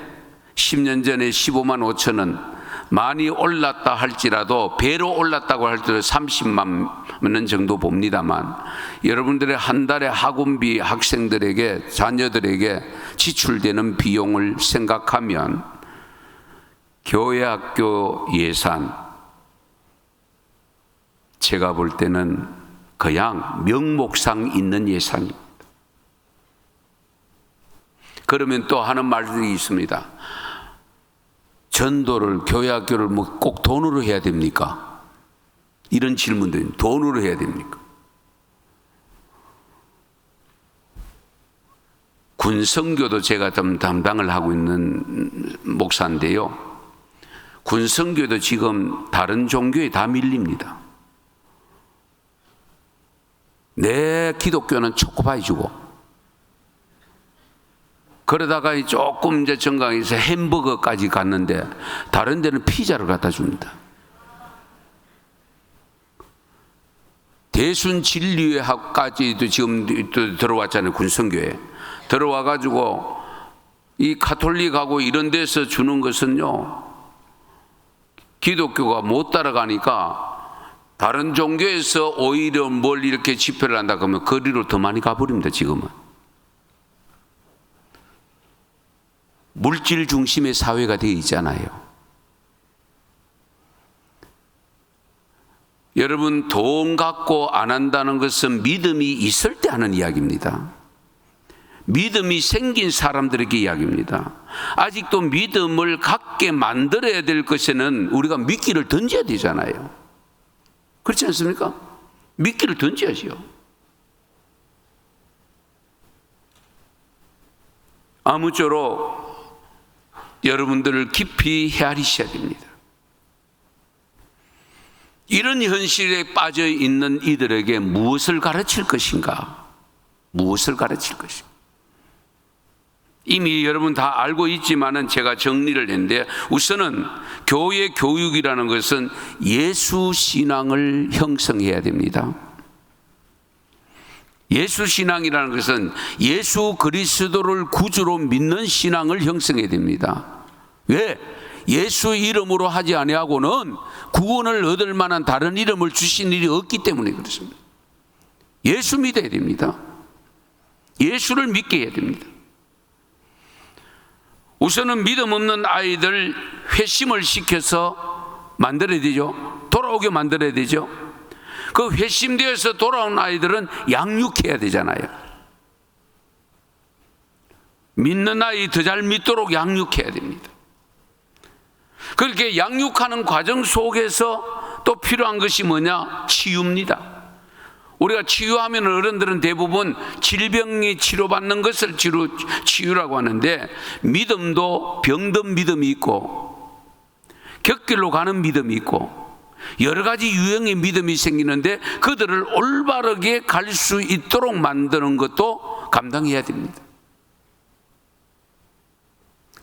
10년 전에 15만 5천 원, 많이 올랐다 할지라도 배로 올랐다고 할지라도 30만 원 정도 봅니다만, 여러분들의 한 달에 학원비 학생들에게, 자녀들에게 지출되는 비용을 생각하면 교회 학교 예산, 제가 볼 때는 그냥 명목상 있는 예산입니다. 그러면 또 하는 말들이 있습니다. 전도를, 교회 학교를 뭐 꼭 돈으로 해야 됩니까? 이런 질문들, 돈으로 해야 됩니까? 군성교도 제가 좀 담당을 하고 있는 목사인데요, 군성교도 지금 다른 종교에 다 밀립니다. 내 기독교는 초코파이 주고, 그러다가 조금 이제 정강에서 햄버거까지 갔는데 다른 데는 피자를 갖다 줍니다. 대순진리회학까지도 지금 또 들어왔잖아요. 군성교회 들어와가지고 이 가톨릭하고 이런 데서 주는 것은요, 기독교가 못 따라가니까 다른 종교에서 오히려 뭘 이렇게 집회를 한다 그러면 거리로 더 많이 가버립니다. 지금은 물질 중심의 사회가 되어 있잖아요. 여러분, 돈 갖고 안 한다는 것은 믿음이 있을 때 하는 이야기입니다. 믿음이 생긴 사람들에게 이야기입니다. 아직도 믿음을 갖게 만들어야 될 것에는 우리가 미끼를 던져야 되잖아요. 그렇지 않습니까? 미끼를 던져야죠. 아무쪼록 여러분들을 깊이 헤아리셔야 됩니다. 이런 현실에 빠져 있는 이들에게 무엇을 가르칠 것인가? 무엇을 가르칠 것인가? 이미 여러분 다 알고 있지만은 제가 정리를 했는데, 우선은 교회 교육이라는 것은 예수 신앙을 형성해야 됩니다. 예수 신앙이라는 것은 예수 그리스도를 구주로 믿는 신앙을 형성해야 됩니다. 왜? 예수 이름으로 하지 아니하고는 구원을 얻을 만한 다른 이름을 주신 일이 없기 때문에 그렇습니다. 예수 믿어야 됩니다. 예수를 믿게 해야 됩니다. 우선은 믿음 없는 아이들 회심을 시켜서 만들어야 되죠. 돌아오게 만들어야 되죠. 그 회심되어서 돌아온 아이들은 양육해야 되잖아요. 믿는 아이 더 잘 믿도록 양육해야 됩니다. 그렇게 양육하는 과정 속에서 또 필요한 것이 뭐냐? 치유입니다. 우리가 치유하면 어른들은 대부분 질병이 치료받는 것을 치유라고 하는데, 믿음도 병든 믿음이 있고 곁길로 가는 믿음이 있고, 여러 가지 유형의 믿음이 생기는데 그들을 올바르게 갈 수 있도록 만드는 것도 감당해야 됩니다.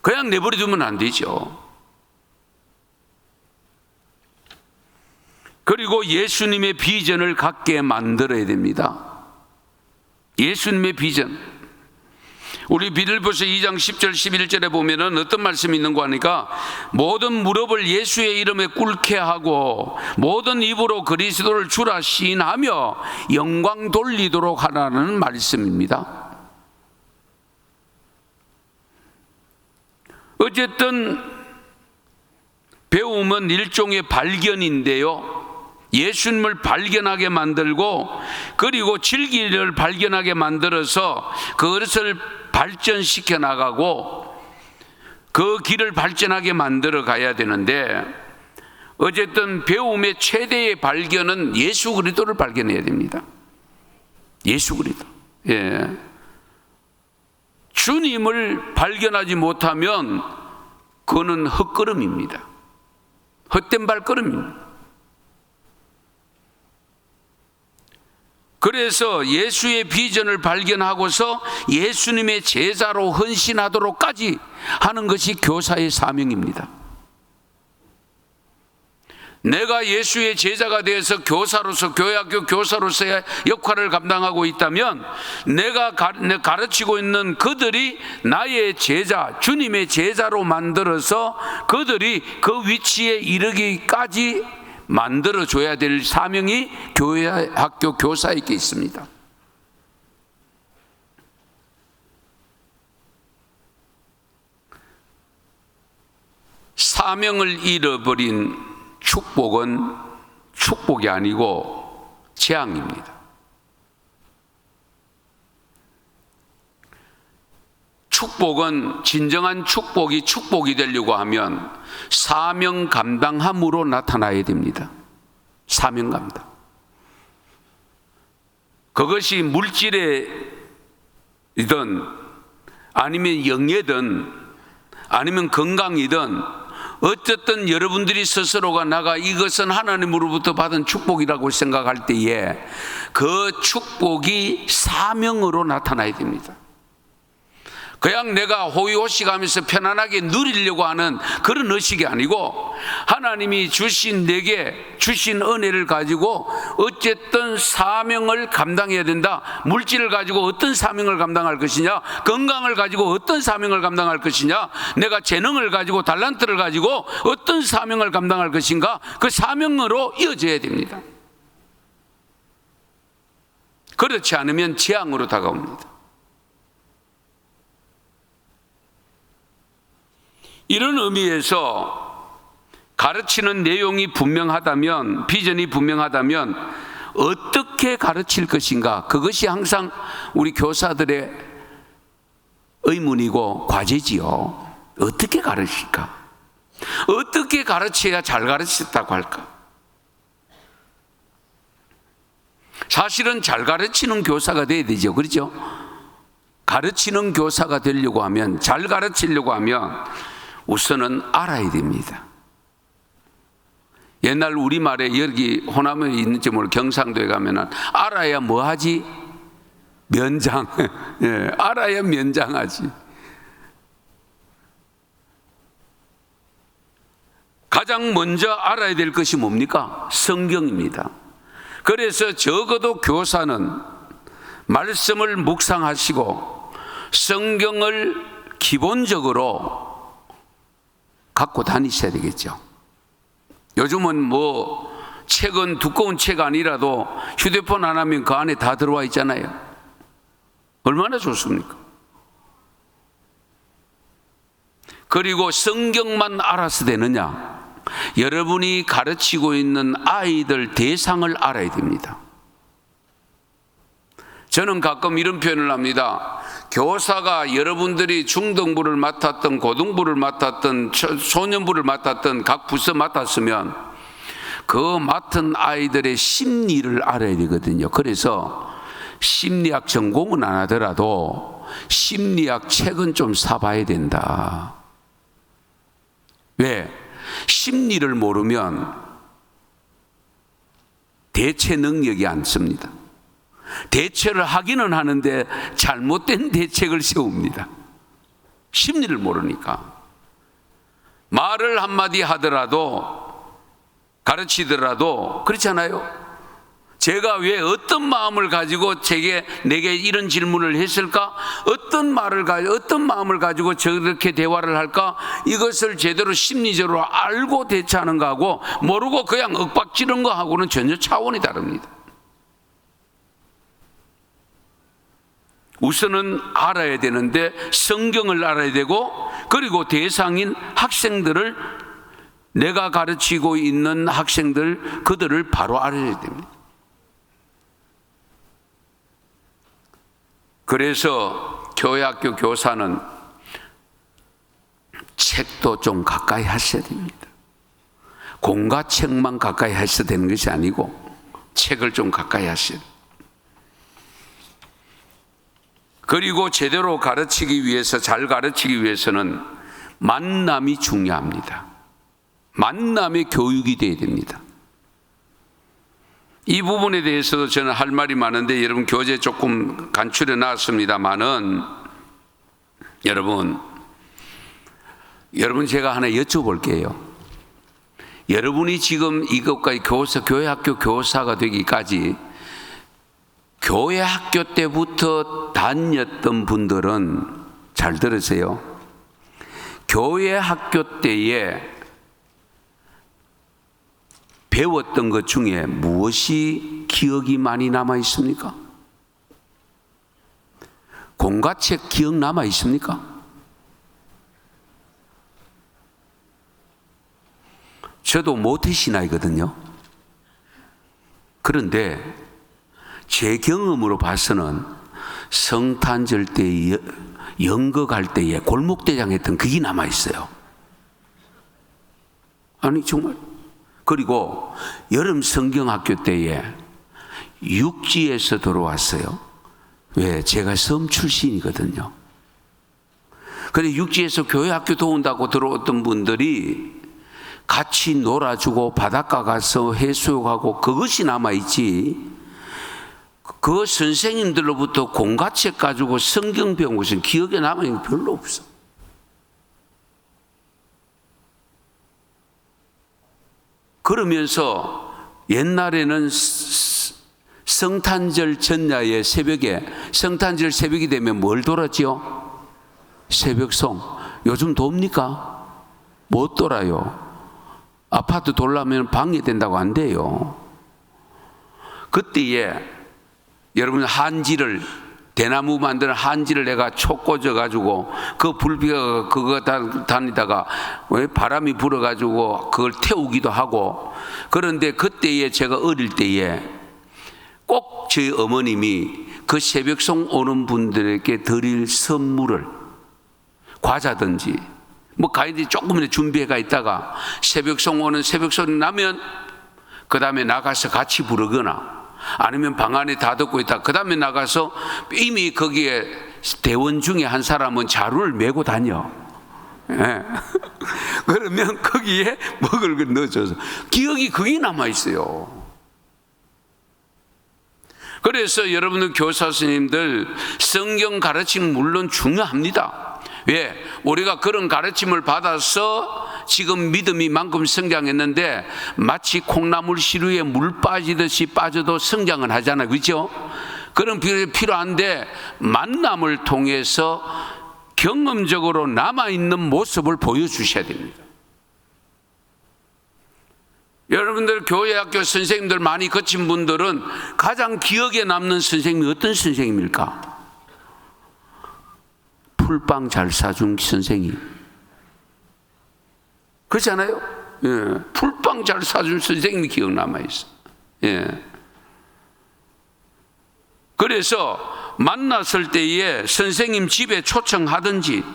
그냥 내버려 두면 안 되죠. 그리고 예수님의 비전을 갖게 만들어야 됩니다. 예수님의 비전. 우리 빌립보서 2장 10절 11절에 보면은 어떤 말씀이 있는가 하니까 모든 무릎을 예수의 이름에 꿇게 하고 모든 입으로 그리스도를 주라 시인하며 영광 돌리도록 하라는 말씀입니다. 어쨌든 배움은 일종의 발견인데요, 예수님을 발견하게 만들고 그리고 진리를 발견하게 만들어서 그것을 발전시켜 나가고 그 길을 발전하게 만들어 가야 되는데, 어쨌든 배움의 최대의 발견은 예수 그리스도를 발견해야 됩니다. 예수 그리스도. 예. 주님을 발견하지 못하면 그거는 헛걸음입니다. 헛된 발걸음입니다. 그래서 예수의 비전을 발견하고서 예수님의 제자로 헌신하도록까지 하는 것이 교사의 사명입니다. 내가 예수의 제자가 되어서 교사로서, 교회학교 교사로서의 역할을 감당하고 있다면 내가 가르치고 있는 그들이 나의 제자, 주님의 제자로 만들어서 그들이 그 위치에 이르기까지 만들어줘야 될 사명이 교회학교 교사에게 있습니다. 사명을 잃어버린 축복은 축복이 아니고 재앙입니다. 축복은, 진정한 축복이 축복이 되려고 하면 사명 감당함으로 나타나야 됩니다. 사명 감당. 그것이 물질이든 아니면 영예든 아니면 건강이든 어쨌든 여러분들이 스스로가 나가 이것은 하나님으로부터 받은 축복이라고 생각할 때에 그 축복이 사명으로 나타나야 됩니다. 그냥 내가 호의호식하면서 편안하게 누리려고 하는 그런 의식이 아니고 하나님이 주신 내게 주신 은혜를 가지고 어쨌든 사명을 감당해야 된다. 물질을 가지고 어떤 사명을 감당할 것이냐, 건강을 가지고 어떤 사명을 감당할 것이냐, 내가 재능을 가지고 달란트를 가지고 어떤 사명을 감당할 것인가, 그 사명으로 이어져야 됩니다. 그렇지 않으면 재앙으로 다가옵니다. 이런 의미에서 가르치는 내용이 분명하다면, 비전이 분명하다면 어떻게 가르칠 것인가, 그것이 항상 우리 교사들의 의문이고 과제지요. 어떻게 가르칠까? 어떻게 가르쳐야 잘 가르쳤다고 할까? 사실은 잘 가르치는 교사가 돼야 되죠. 그렇죠? 가르치는 교사가 되려고 하면, 잘 가르치려고 하면 우선은 알아야 됩니다. 옛날 우리말에, 여기 호남에 있는지 모르고 경상도에 가면은 알아야 뭐 하지? 면장. 예, 알아야 면장하지. 가장 먼저 알아야 될 것이 뭡니까? 성경입니다. 그래서 적어도 교사는 말씀을 묵상하시고 성경을 기본적으로 갖고 다니셔야 되겠죠. 요즘은 뭐 책은 두꺼운 책 아니라도 휴대폰 안 하면 그 안에 다 들어와 있잖아요. 얼마나 좋습니까? 그리고 성경만 알아서 되느냐? 여러분이 가르치고 있는 아이들 대상을 알아야 됩니다. 저는 가끔 이런 표현을 합니다. 교사가 여러분들이 중등부를 맡았던, 고등부를 맡았던, 소년부를 맡았던 각 부서 맡았으면 그 맡은 아이들의 심리를 알아야 되거든요. 그래서 심리학 전공은 안 하더라도 심리학 책은 좀 사봐야 된다. 왜? 심리를 모르면 대체 능력이 않습니다. 대처를 하기는 하는데 잘못된 대책을 세웁니다. 심리를 모르니까. 말을 한마디 하더라도, 가르치더라도 그렇잖아요. 제가 왜 어떤 마음을 가지고 내게 이런 질문을 했을까? 어떤 마음을 가지고 저렇게 대화를 할까? 이것을 제대로 심리적으로 알고 대처하는 거하고 모르고 그냥 윽박지른 거하고는 전혀 차원이 다릅니다. 우선은 알아야 되는데 성경을 알아야 되고, 그리고 대상인 학생들을, 내가 가르치고 있는 학생들, 그들을 바로 알아야 됩니다. 그래서 교회학교 교사는 책도 좀 가까이 하셔야 됩니다. 공과책만 가까이 하셔야 되는 것이 아니고 책을 좀 가까이 하셔야 돼요. 그리고 제대로 가르치기 위해서, 잘 가르치기 위해서는 만남이 중요합니다. 만남의 교육이 되어야 됩니다. 이 부분에 대해서도 저는 할 말이 많은데 여러분 교재 조금 간추려 놨습니다만은, 여러분 제가 하나 여쭤볼게요. 여러분이 지금 이것까지 교회학교 교사가 되기까지 교회 학교 때부터 다녔던 분들은 잘 들으세요. 교회 학교 때에 배웠던 것 중에 무엇이 기억이 많이 남아 있습니까? 공과책 기억 남아 있습니까? 저도 모태신앙이거든요. 그런데 제 경험으로 봐서는 성탄절 때, 연극할 때에 골목대장 했던 그게 남아있어요. 아니 정말. 그리고 여름 성경학교 때에 육지에서 들어왔어요. 왜? 제가 섬 출신이거든요. 근데 육지에서 교회학교 도운다고 들어왔던 분들이 같이 놀아주고 바닷가 가서 해수욕하고 그것이 남아있지, 그 선생님들로부터 공과책 가지고 성경 배운 것은 기억에 남아있는 게 별로 없어. 그러면서 옛날에는 성탄절 전야의 새벽에, 성탄절 새벽이 되면 뭘 돌았지요? 새벽송. 요즘 돕니까? 못 돌아요. 아파트 돌려면 방해된다고 안 돼요. 그때에 여러분 한지를, 대나무 만드는 한지를 내가 촉 꽂아가지고 그 불비가 그거 다니다가 바람이 불어가지고 그걸 태우기도 하고, 그런데 그때에 제가 어릴 때에 꼭 저희 어머님이 그 새벽송 오는 분들에게 드릴 선물을 과자든지 뭐 가이드 조금이라도 준비해가 있다가 새벽송 오는 새벽송이 나면 그 다음에 나가서 같이 부르거나, 아니면 방 안에 다 듣고 있다 그 다음에 나가서, 이미 거기에 대원 중에 한 사람은 자루를 메고 다녀. 예. 그러면 거기에 먹을 걸 넣어줘서 기억이 그게 남아있어요. 그래서 여러분들 교사 선생님들 성경 가르침 물론 중요합니다. 왜? 우리가 그런 가르침을 받아서 지금 믿음이 만큼 성장했는데 마치 콩나물 시루에 물 빠지듯이 빠져도 성장은 하잖아요. 그렇죠? 그런 필요한데 만남을 통해서 경험적으로 남아있는 모습을 보여주셔야 됩니다. 여러분들 교회학교 선생님들 많이 거친 분들은 가장 기억에 남는 선생님이 어떤 선생님일까? 풀빵 잘 사준 선생님. 그렇지 않아요? 예. 풀빵 잘 사준 선생님이 기억 남아있어. 예. 그래서 만났을 때에 선생님 집에 초청하든지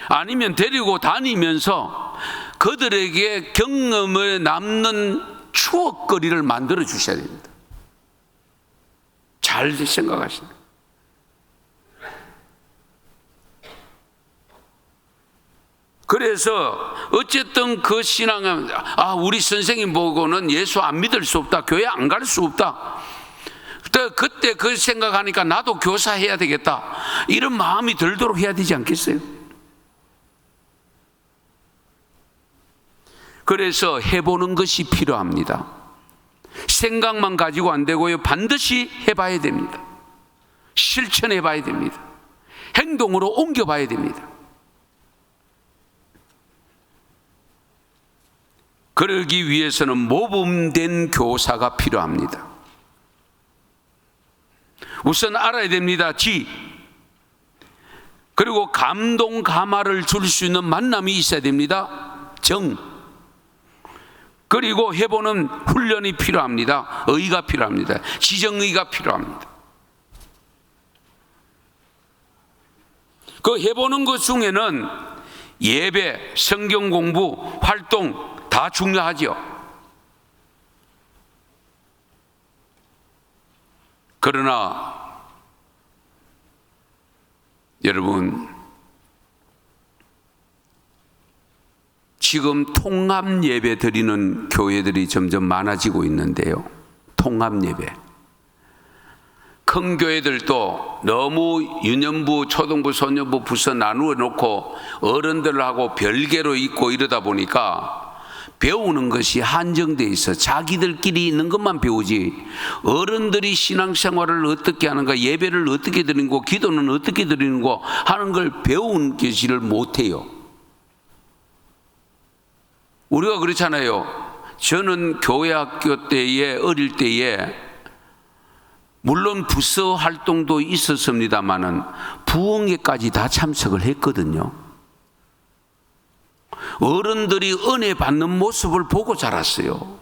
아니면 데리고 다니면서 그들에게 경험에 남는 추억거리를 만들어 주셔야 됩니다. 잘 생각하십니다. 그래서 어쨌든 그 신앙은 우리 선생님 보고는 예수 안 믿을 수 없다, 교회 안 갈 수 없다. 그때 그 생각하니까 나도 교사해야 되겠다, 이런 마음이 들도록 해야 되지 않겠어요? 그래서 해보는 것이 필요합니다. 생각만 가지고 안 되고요, 반드시 해봐야 됩니다. 실천해봐야 됩니다. 행동으로 옮겨봐야 됩니다. 그러기 위해서는 모범된 교사가 필요합니다. 우선 알아야 됩니다. 지. 그리고 감동, 감화를 줄 수 있는 만남이 있어야 됩니다. 정. 그리고 해보는 훈련이 필요합니다. 의가 필요합니다. 지정의가 필요합니다. 그 해보는 것 중에는 예배, 성경 공부, 활동 다 중요하죠. 그러나 여러분, 지금 통합 예배 드리는 교회들이 점점 많아지고 있는데요. 통합 예배. 큰 교회들도 너무 유년부, 초등부, 소년부 부서 나누어 놓고 어른들하고 별개로 있고 이러다 보니까 배우는 것이 한정돼 있어. 자기들끼리 있는 것만 배우지, 어른들이 신앙생활을 어떻게 하는가, 예배를 어떻게 드리는 거, 기도는 어떻게 드리는 거 하는 걸 배운 계시를 못해요. 우리가 그렇잖아요. 저는 교회 학교 때에, 어릴 때에 물론 부서 활동도 있었습니다마는 부흥회까지 다 참석을 했거든요. 어른들이 은혜 받는 모습을 보고 자랐어요.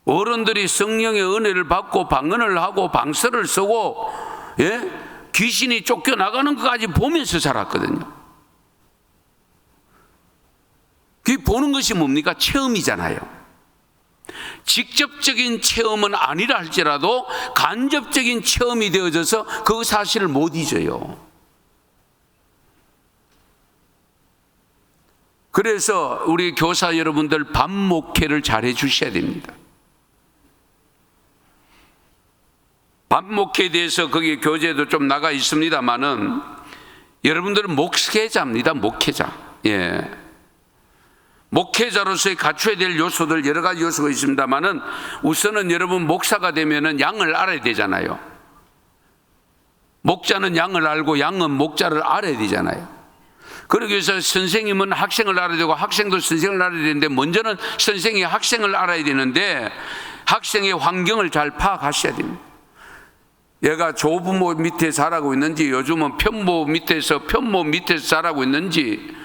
어른들이 성령의 은혜를 받고 방언을 하고 방서를 쓰고, 귀신이 쫓겨나가는 것까지 보면서 자랐거든요. 그 보는 것이 뭡니까? 체험이잖아요. 직접적인 체험은 아니라 할지라도 간접적인 체험이 되어져서 그 사실을 못 잊어요. 그래서 우리 교사 여러분들 밤 목회를 잘 해주셔야 됩니다. 밤 목회에 대해서 거기 교재도 좀 나가 있습니다만은 여러분들은 목회자입니다. 목회자. 목회자로서의 갖춰야 될 요소들 여러 가지 요소가 있습니다만은 우선은 여러분 목사가 되면은 양을 알아야 되잖아요. 목자는 양을 알고 양은 목자를 알아야 되잖아요. 그러기 위해서 선생님은 학생을 알아야 되고 학생도 선생을 알아야 되는데 먼저는 선생이 학생을 알아야 되는데 학생의 환경을 잘 파악하셔야 됩니다. 얘가 조부모 밑에 자라고 있는지, 요즘은 편모 밑에서 자라고 있는지,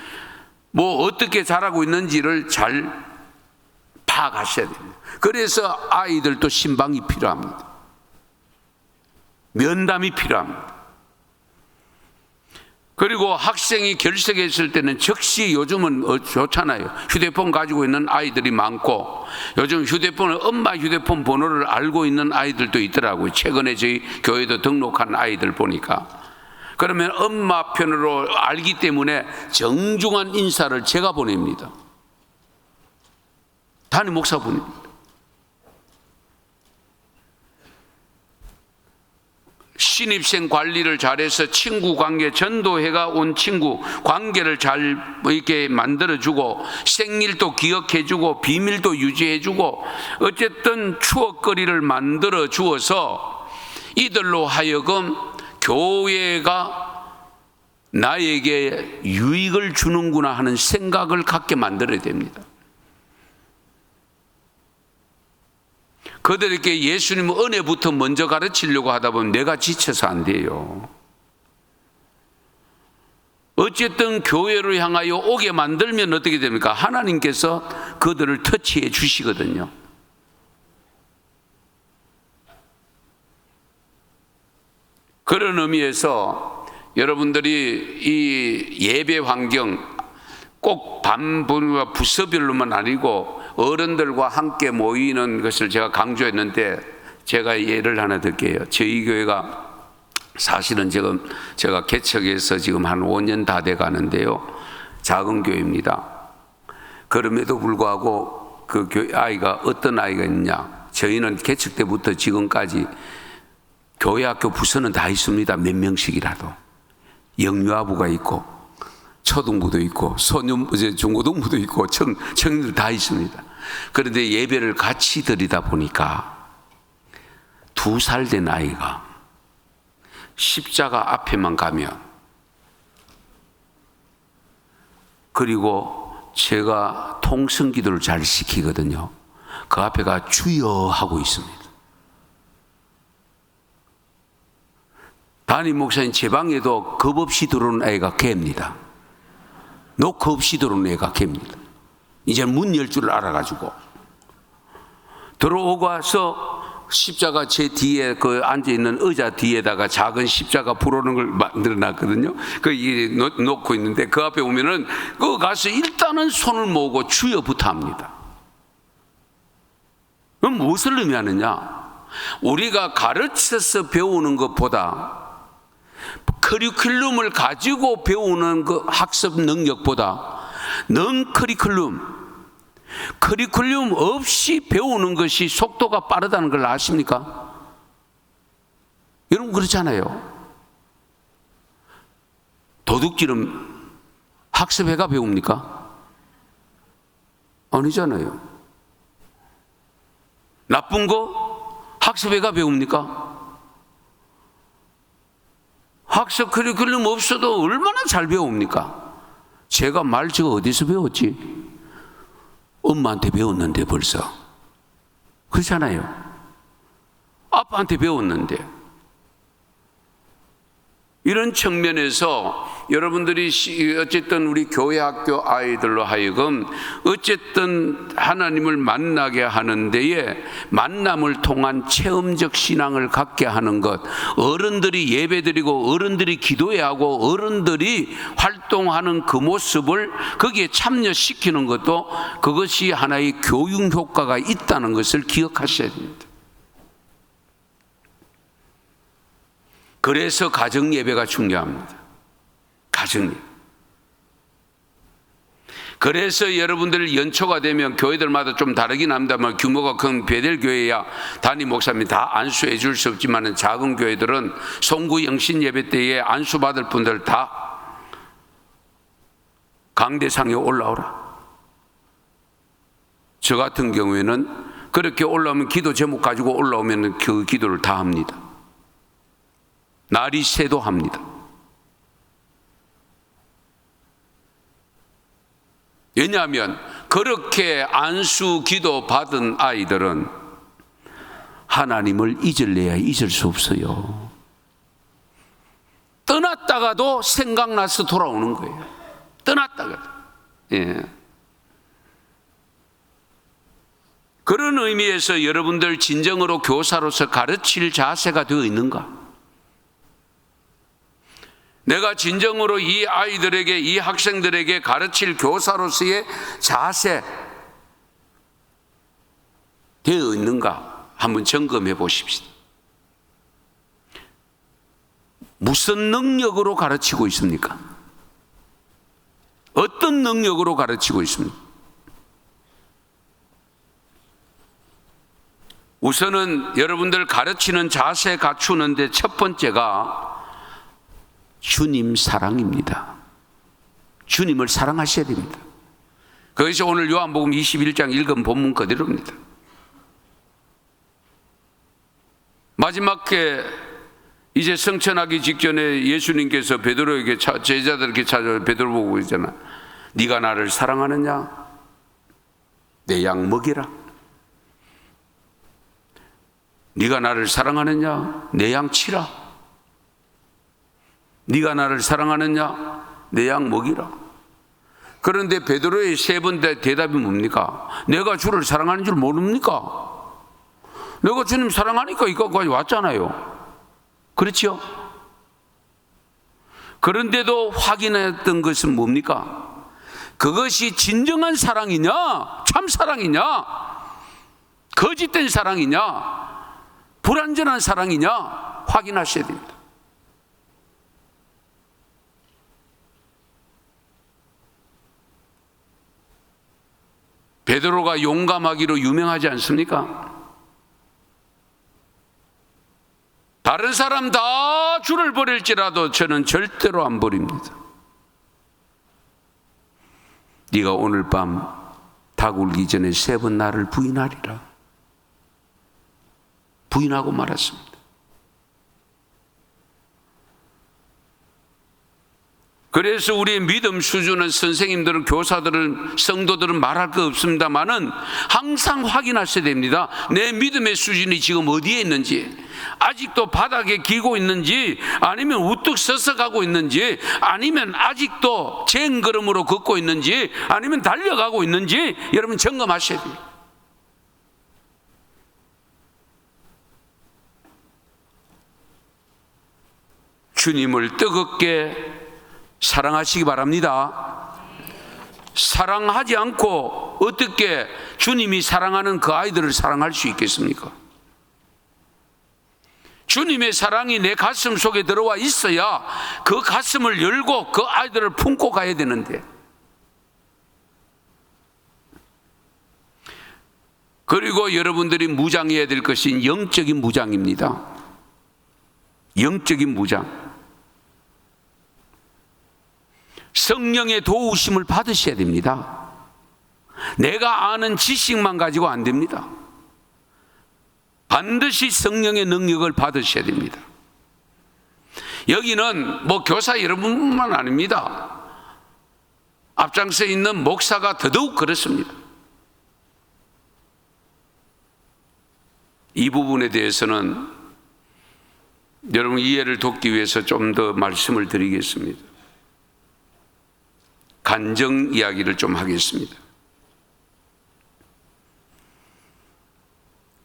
뭐 어떻게 자라고 있는지를 잘 파악하셔야 됩니다. 그래서 아이들도 신방이 필요합니다. 면담이 필요합니다. 그리고 학생이 결석했을 때는 즉시, 요즘은 좋잖아요. 휴대폰 가지고 있는 아이들이 많고, 요즘 휴대폰을, 엄마 휴대폰 번호를 알고 있는 아이들도 있더라고요. 최근에 저희 교회도 등록한 아이들 보니까. 그러면 엄마 편으로 알기 때문에 정중한 인사를 제가 보냅니다. 담임 목사 보냅니다. 신입생 관리를 잘해서 친구 관계, 전도회가 온 친구 관계를 잘 이렇게 만들어주고, 생일도 기억해주고, 비밀도 유지해주고, 어쨌든 추억거리를 만들어 주어서 이들로 하여금 교회가 나에게 유익을 주는구나 하는 생각을 갖게 만들어야 됩니다. 그들에게 예수님 은혜부터 먼저 가르치려고 하다 보면 내가 지쳐서 안 돼요. 어쨌든 교회로 향하여 오게 만들면 어떻게 됩니까? 하나님께서 그들을 터치해 주시거든요. 그런 의미에서 여러분들이 이 예배 환경 꼭 반부와 부서별로만 아니고 어른들과 함께 모이는 것을 제가 강조했는데, 제가 예를 하나 들게요. 저희 교회가 사실은 지금 제가 개척해서 지금 한 5년 다 돼 가는데요. 작은 교회입니다. 그럼에도 불구하고 그 아이가 어떤 아이가 있냐? 저희는 개척 때부터 지금까지 교회 학교 부서는 다 있습니다. 몇 명씩이라도. 영유아부가 있고 초등부도 있고 중고등부도 있고 청년들 다 있습니다. 그런데 예배를 같이 드리다 보니까 2살 된 아이가 십자가 앞에만 가면, 그리고 제가 통성 기도를 잘 시키거든요. 그 앞에가 주여 하고 있습니다. 담임 목사님 제 방에도 겁 없이 들어오는 애가 걔입니다. 노크 없이 들어오는 애가 걔입니다. 이제 문 열 줄 알아가지고 들어오고 와서 십자가 제 뒤에 그 앉아있는 의자 뒤에다가 작은 십자가 불어오는 걸 만들어 놨거든요. 그 놓고 있는데 그 앞에 오면은 그 가서 일단은 손을 모으고 주여부터 합니다. 그럼 무엇을 의미하느냐? 우리가 가르쳐서 배우는 것보다, 커리큘럼을 가지고 배우는 그 학습 능력보다 넌 커리큘럼 없이 배우는 것이 속도가 빠르다는 걸 아십니까? 여러분 그렇잖아요. 도둑질은 학습해가 배웁니까? 아니잖아요. 나쁜 거 학습해가 배웁니까? 학습 커리큘럼 없어도 얼마나 잘 배웁니까? 제가 말 저거 어디서 배웠지? 엄마한테 배웠는데 벌써. 그렇잖아요. 아빠한테 배웠는데. 이런 측면에서 여러분들이 어쨌든 우리 교회 학교 아이들로 하여금 어쨌든 하나님을 만나게 하는 데에 만남을 통한 체험적 신앙을 갖게 하는 것, 어른들이 예배드리고 어른들이 기도해야 하고 어른들이 활동하는 그 모습을 거기에 참여시키는 것도, 그것이 하나의 교육 효과가 있다는 것을 기억하셔야 됩니다. 그래서 가정 예배가 중요합니다. 가정 예배. 그래서 여러분들 연초가 되면 교회들마다 좀 다르긴 합니다만, 규모가 큰 베델 교회야 담임 목사님이 다 안수해 줄 수 없지만, 작은 교회들은 송구 영신 예배 때에 안수 받을 분들 다 강대상에 올라오라. 저 같은 경우에는 그렇게 올라오면, 기도 제목 가지고 올라오면 그 기도를 다 합니다. 날이 새도 합니다. 왜냐하면 그렇게 안수 기도 받은 아이들은 하나님을 잊을래야 잊을 수 없어요. 떠났다가도 생각나서 돌아오는 거예요. 떠났다가도. 예. 그런 의미에서 여러분들 진정으로 교사로서 가르칠 자세가 되어 있는가? 내가 진정으로 이 아이들에게, 이 학생들에게 가르칠 교사로서의 자세 되어 있는가? 한번 점검해 보십시오. 무슨 능력으로 가르치고 있습니까? 어떤 능력으로 가르치고 있습니까? 우선은 여러분들 가르치는 자세 갖추는데 첫 번째가 주님 사랑입니다. 주님을 사랑하셔야 됩니다. 그것이 오늘 요한복음 21장 읽은 본문 그대로입니다. 마지막에 이제 성천하기 직전에 예수님께서 베드로에게, 제자들에게 찾아와 베드로 보고 있잖아. 네가 나를 사랑하느냐? 내 양 먹이라. 네가 나를 사랑하느냐? 내 양 치라. 네가 나를 사랑하느냐? 내 양 먹이라. 그런데 베드로의 세 번 대답이 뭡니까? 내가 주를 사랑하는 줄 모릅니까? 내가 주님 사랑하니까 이거까지 왔잖아요. 그렇죠? 그런데도 확인했던 것은 뭡니까? 그것이 진정한 사랑이냐? 참 사랑이냐? 거짓된 사랑이냐? 불완전한 사랑이냐? 확인하셔야 됩니다. 베드로가 용감하기로 유명하지 않습니까? 다른 사람 다 주를 버릴지라도 저는 절대로 안 버립니다. 네가 오늘 밤 닭 울기 전에 3번 나를 부인하리라. 부인하고 말았습니다. 그래서 우리의 믿음 수준은 선생님들은, 교사들은, 성도들은 말할 거 없습니다만은 항상 확인하셔야 됩니다. 내 믿음의 수준이 지금 어디에 있는지, 아직도 바닥에 기고 있는지, 아니면 우뚝 서서 가고 있는지, 아니면 아직도 쟁걸음으로 걷고 있는지, 아니면 달려가고 있는지 여러분 점검하셔야 돼요. 주님을 뜨겁게 사랑하시기 바랍니다. 사랑하지 않고 어떻게 주님이 사랑하는 그 아이들을 사랑할 수 있겠습니까? 주님의 사랑이 내 가슴 속에 들어와 있어야 그 가슴을 열고 그 아이들을 품고 가야 되는데, 그리고 여러분들이 무장해야 될 것이 영적인 무장입니다. 영적인 무장. 성령의 도우심을 받으셔야 됩니다. 내가 아는 지식만 가지고 안 됩니다. 반드시 성령의 능력을 받으셔야 됩니다. 여기는 뭐 교사 여러분뿐만 아닙니다. 앞장서 있는 목사가 더더욱 그렇습니다. 이 부분에 대해서는 여러분 이해를 돕기 위해서 좀 더 말씀을 드리겠습니다. 간증 이야기를 좀 하겠습니다.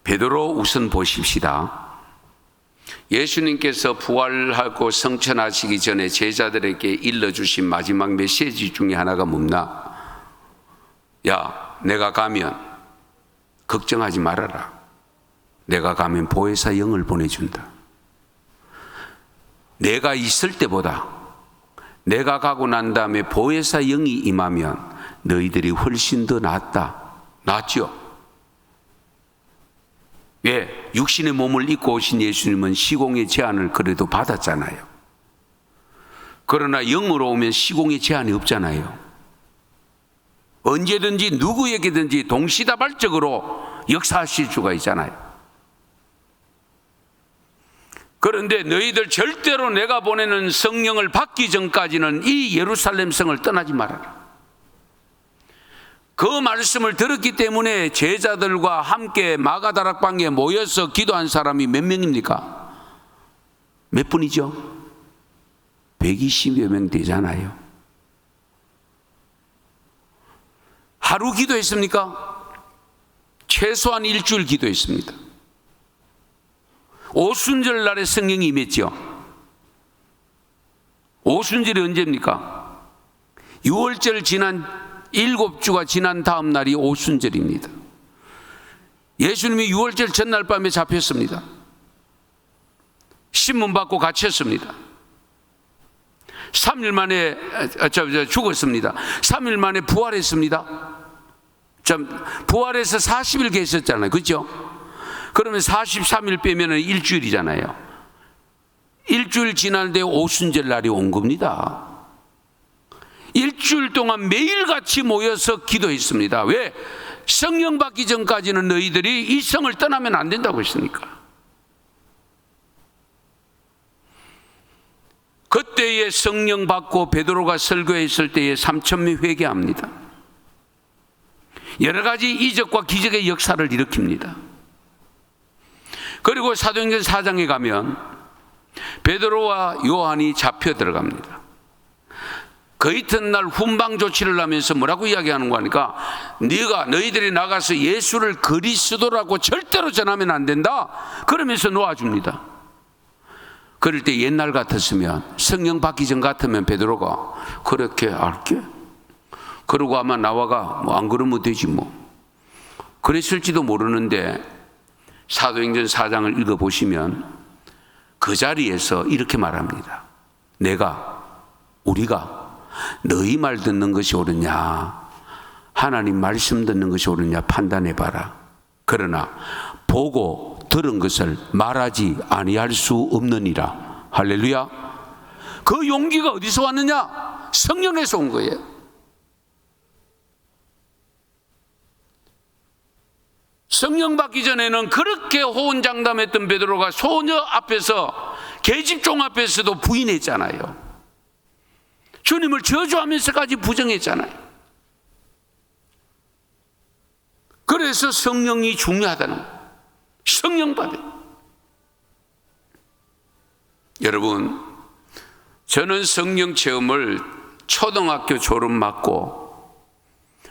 베드로 우선 보십시다. 예수님께서 부활하고 성천하시기 전에 제자들에게 일러주신 마지막 메시지 중에 하나가 뭡나? 야, 내가 가면 걱정하지 말아라. 내가 가면 보혜사 영을 보내준다. 내가 있을 때보다 내가 가고 난 다음에 보혜사 영이 임하면 너희들이 훨씬 더 낫죠. 왜? 육신의 몸을 입고 오신 예수님은 시공의 제한을 그래도 받았잖아요. 그러나 영으로 오면 시공의 제한이 없잖아요. 언제든지 누구에게든지 동시다발적으로 역사하실 수가 있잖아요. 그런데 너희들 절대로 내가 보내는 성령을 받기 전까지는 이 예루살렘 성을 떠나지 말아라. 그 말씀을 들었기 때문에 제자들과 함께 마가다락방에 모여서 기도한 사람이 몇 명입니까? 몇 분이죠? 120여 명 되잖아요. 하루 기도했습니까? 최소한 일주일 기도했습니다. 오순절 날에 성령이 임했죠. 오순절이 언제입니까? 6월절 지난 7주가 지난 다음 날이 오순절입니다. 예수님이 6월절 전날 밤에 잡혔습니다. 신문 받고 갇혔습니다. 3일 만에 죽었습니다. 3일 만에 부활했습니다. 부활해서 40일 계셨잖아요. 그렇죠? 그러면 43일 빼면 일주일이잖아요. 일주일 지났는데 오순절 날이 온 겁니다. 일주일 동안 매일같이 모여서 기도했습니다. 왜? 성령 받기 전까지는 너희들이 이 성을 떠나면 안 된다고 했으니까. 그때에 성령 받고 베드로가 설교했을 때에 3,000명 회개합니다. 여러 가지 이적과 기적의 역사를 일으킵니다. 그리고 사도행전 4장에 가면 베드로와 요한이 잡혀 들어갑니다. 그 이튿날 훈방 조치를 하면서 뭐라고 이야기하는 거니까, 너희들이 나가서 예수를 그리스도라고 절대로 전하면 안 된다. 그러면서 놓아줍니다. 그럴 때 옛날 같았으면, 성령 받기 전 같으면 베드로가 그렇게 알게? 그러고 아마 나와가 뭐 안 그러면 되지 뭐. 그랬을지도 모르는데 사도행전 4장을 읽어보시면 그 자리에서 이렇게 말합니다. 우리가 너희 말 듣는 것이 옳으냐 하나님 말씀 듣는 것이 옳으냐 판단해봐라. 그러나 보고 들은 것을 말하지 아니할 수 없느니라. 할렐루야. 그 용기가 어디서 왔느냐? 성령에서 온 거예요. 성령 받기 전에는 그렇게 호언장담했던 베드로가 소녀 앞에서, 계집종 앞에서도 부인했잖아요. 주님을 저주하면서까지 부정했잖아요. 그래서 성령이 중요하다는 거예요. 성령 받아요. 여러분, 저는 성령 체험을 초등학교 졸업 맞고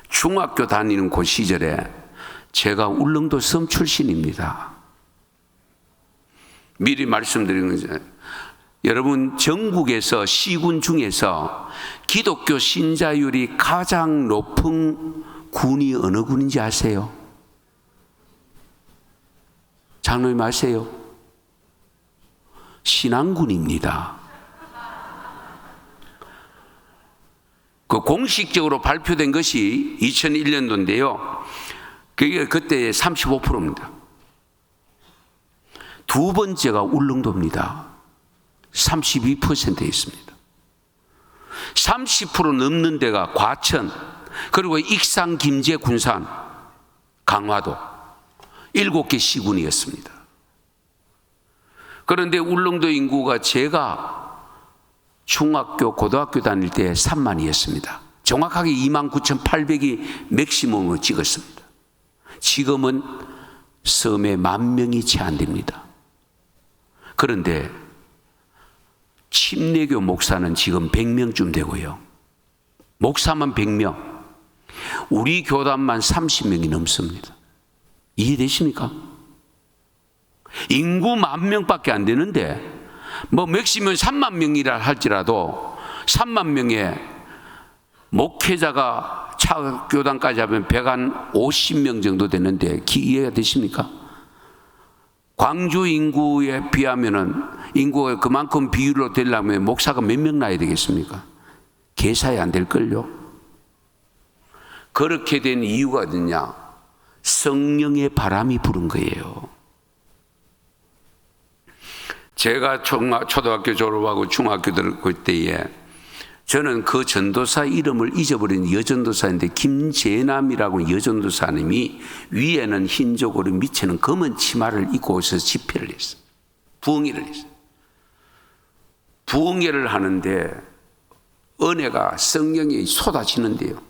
중학교 다니는 그 시절에 제가 울릉도 섬 출신입니다. 미리 말씀드리는 거죠. 여러분, 전국에서 시군 중에서 기독교 신자율이 가장 높은 군이 어느 군인지 아세요? 장로님 아세요? 신안군입니다. 그 공식적으로 발표된 것이 2001년도인데요. 그게 그때 35%입니다. 두 번째가 울릉도입니다. 32%에 있습니다. 30% 넘는 데가 과천, 그리고 익산, 김제, 군산, 강화도 7개 시군이었습니다. 그런데 울릉도 인구가 제가 중학교, 고등학교 다닐 때 3만이었습니다. 정확하게 29,800이 맥시멈을 찍었습니다. 지금은 섬에 10,000명이 채 안 됩니다. 그런데 침례교 목사는 지금 100명쯤 되고요. 목사만 100명, 우리 교단만 30명이 넘습니다. 이해되십니까? 인구 10,000명밖에 안 되는데 뭐 맥시멈 3만 명이라 할지라도 3만 명의 목회자가 차교단까지 하면 150명 정도 되는데 이해가 되십니까? 광주 인구에 비하면은 인구가 그만큼 비율로 되려면 목사가 몇 명 나야 되겠습니까? 계산이 안 될걸요. 그렇게 된 이유가 어디냐? 성령의 바람이 부른 거예요. 제가 초등학교 졸업하고 중학교 들어갈 때에 저는 그 전도사 이름을 잊어버린 여전도사인데 김재남이라고 여전도사님이 위에는 흰저고리 밑에는 검은 치마를 입고 오셔서 집회를 했어요. 부흥회를 했어요. 부흥회를 하는데 은혜가 성령이 쏟아지는데요.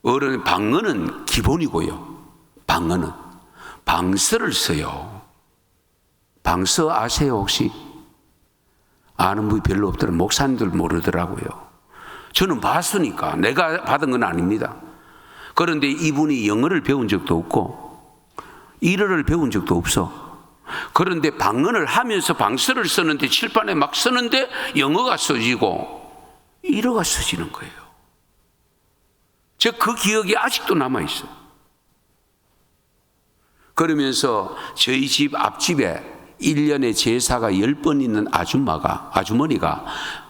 어른 방언은 기본이고요. 방언은 방서를 써요. 방서 아세요 혹시? 아는 분이 별로 없더라고요. 목사님들 모르더라고요. 저는 봤으니까 내가 받은 건 아닙니다. 그런데 이분이 영어를 배운 적도 없고 일어를 배운 적도 없어. 그런데 방언을 하면서 방서를 쓰는데 칠판에 막 쓰는데 영어가 써지고 일어가 써지는 거예요. 저 그 기억이 아직도 남아있어요. 그러면서 저희 집 앞집에 1년에 제사가 10번 있는 아주머니가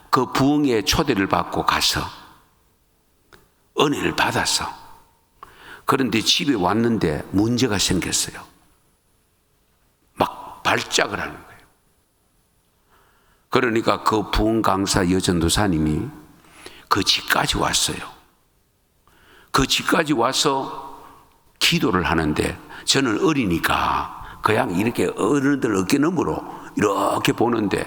그 부흥회 초대를 받고 가서 은혜를 받았어. 그런데 집에 왔는데 문제가 생겼어요. 막 발작을 하는 거예요. 그러니까 그 부흥 강사 여전도사님이 그 집까지 왔어요. 그 집까지 와서 기도를 하는데 저는 어리니까 그냥 이렇게 어른들 어깨너머로 이렇게 보는데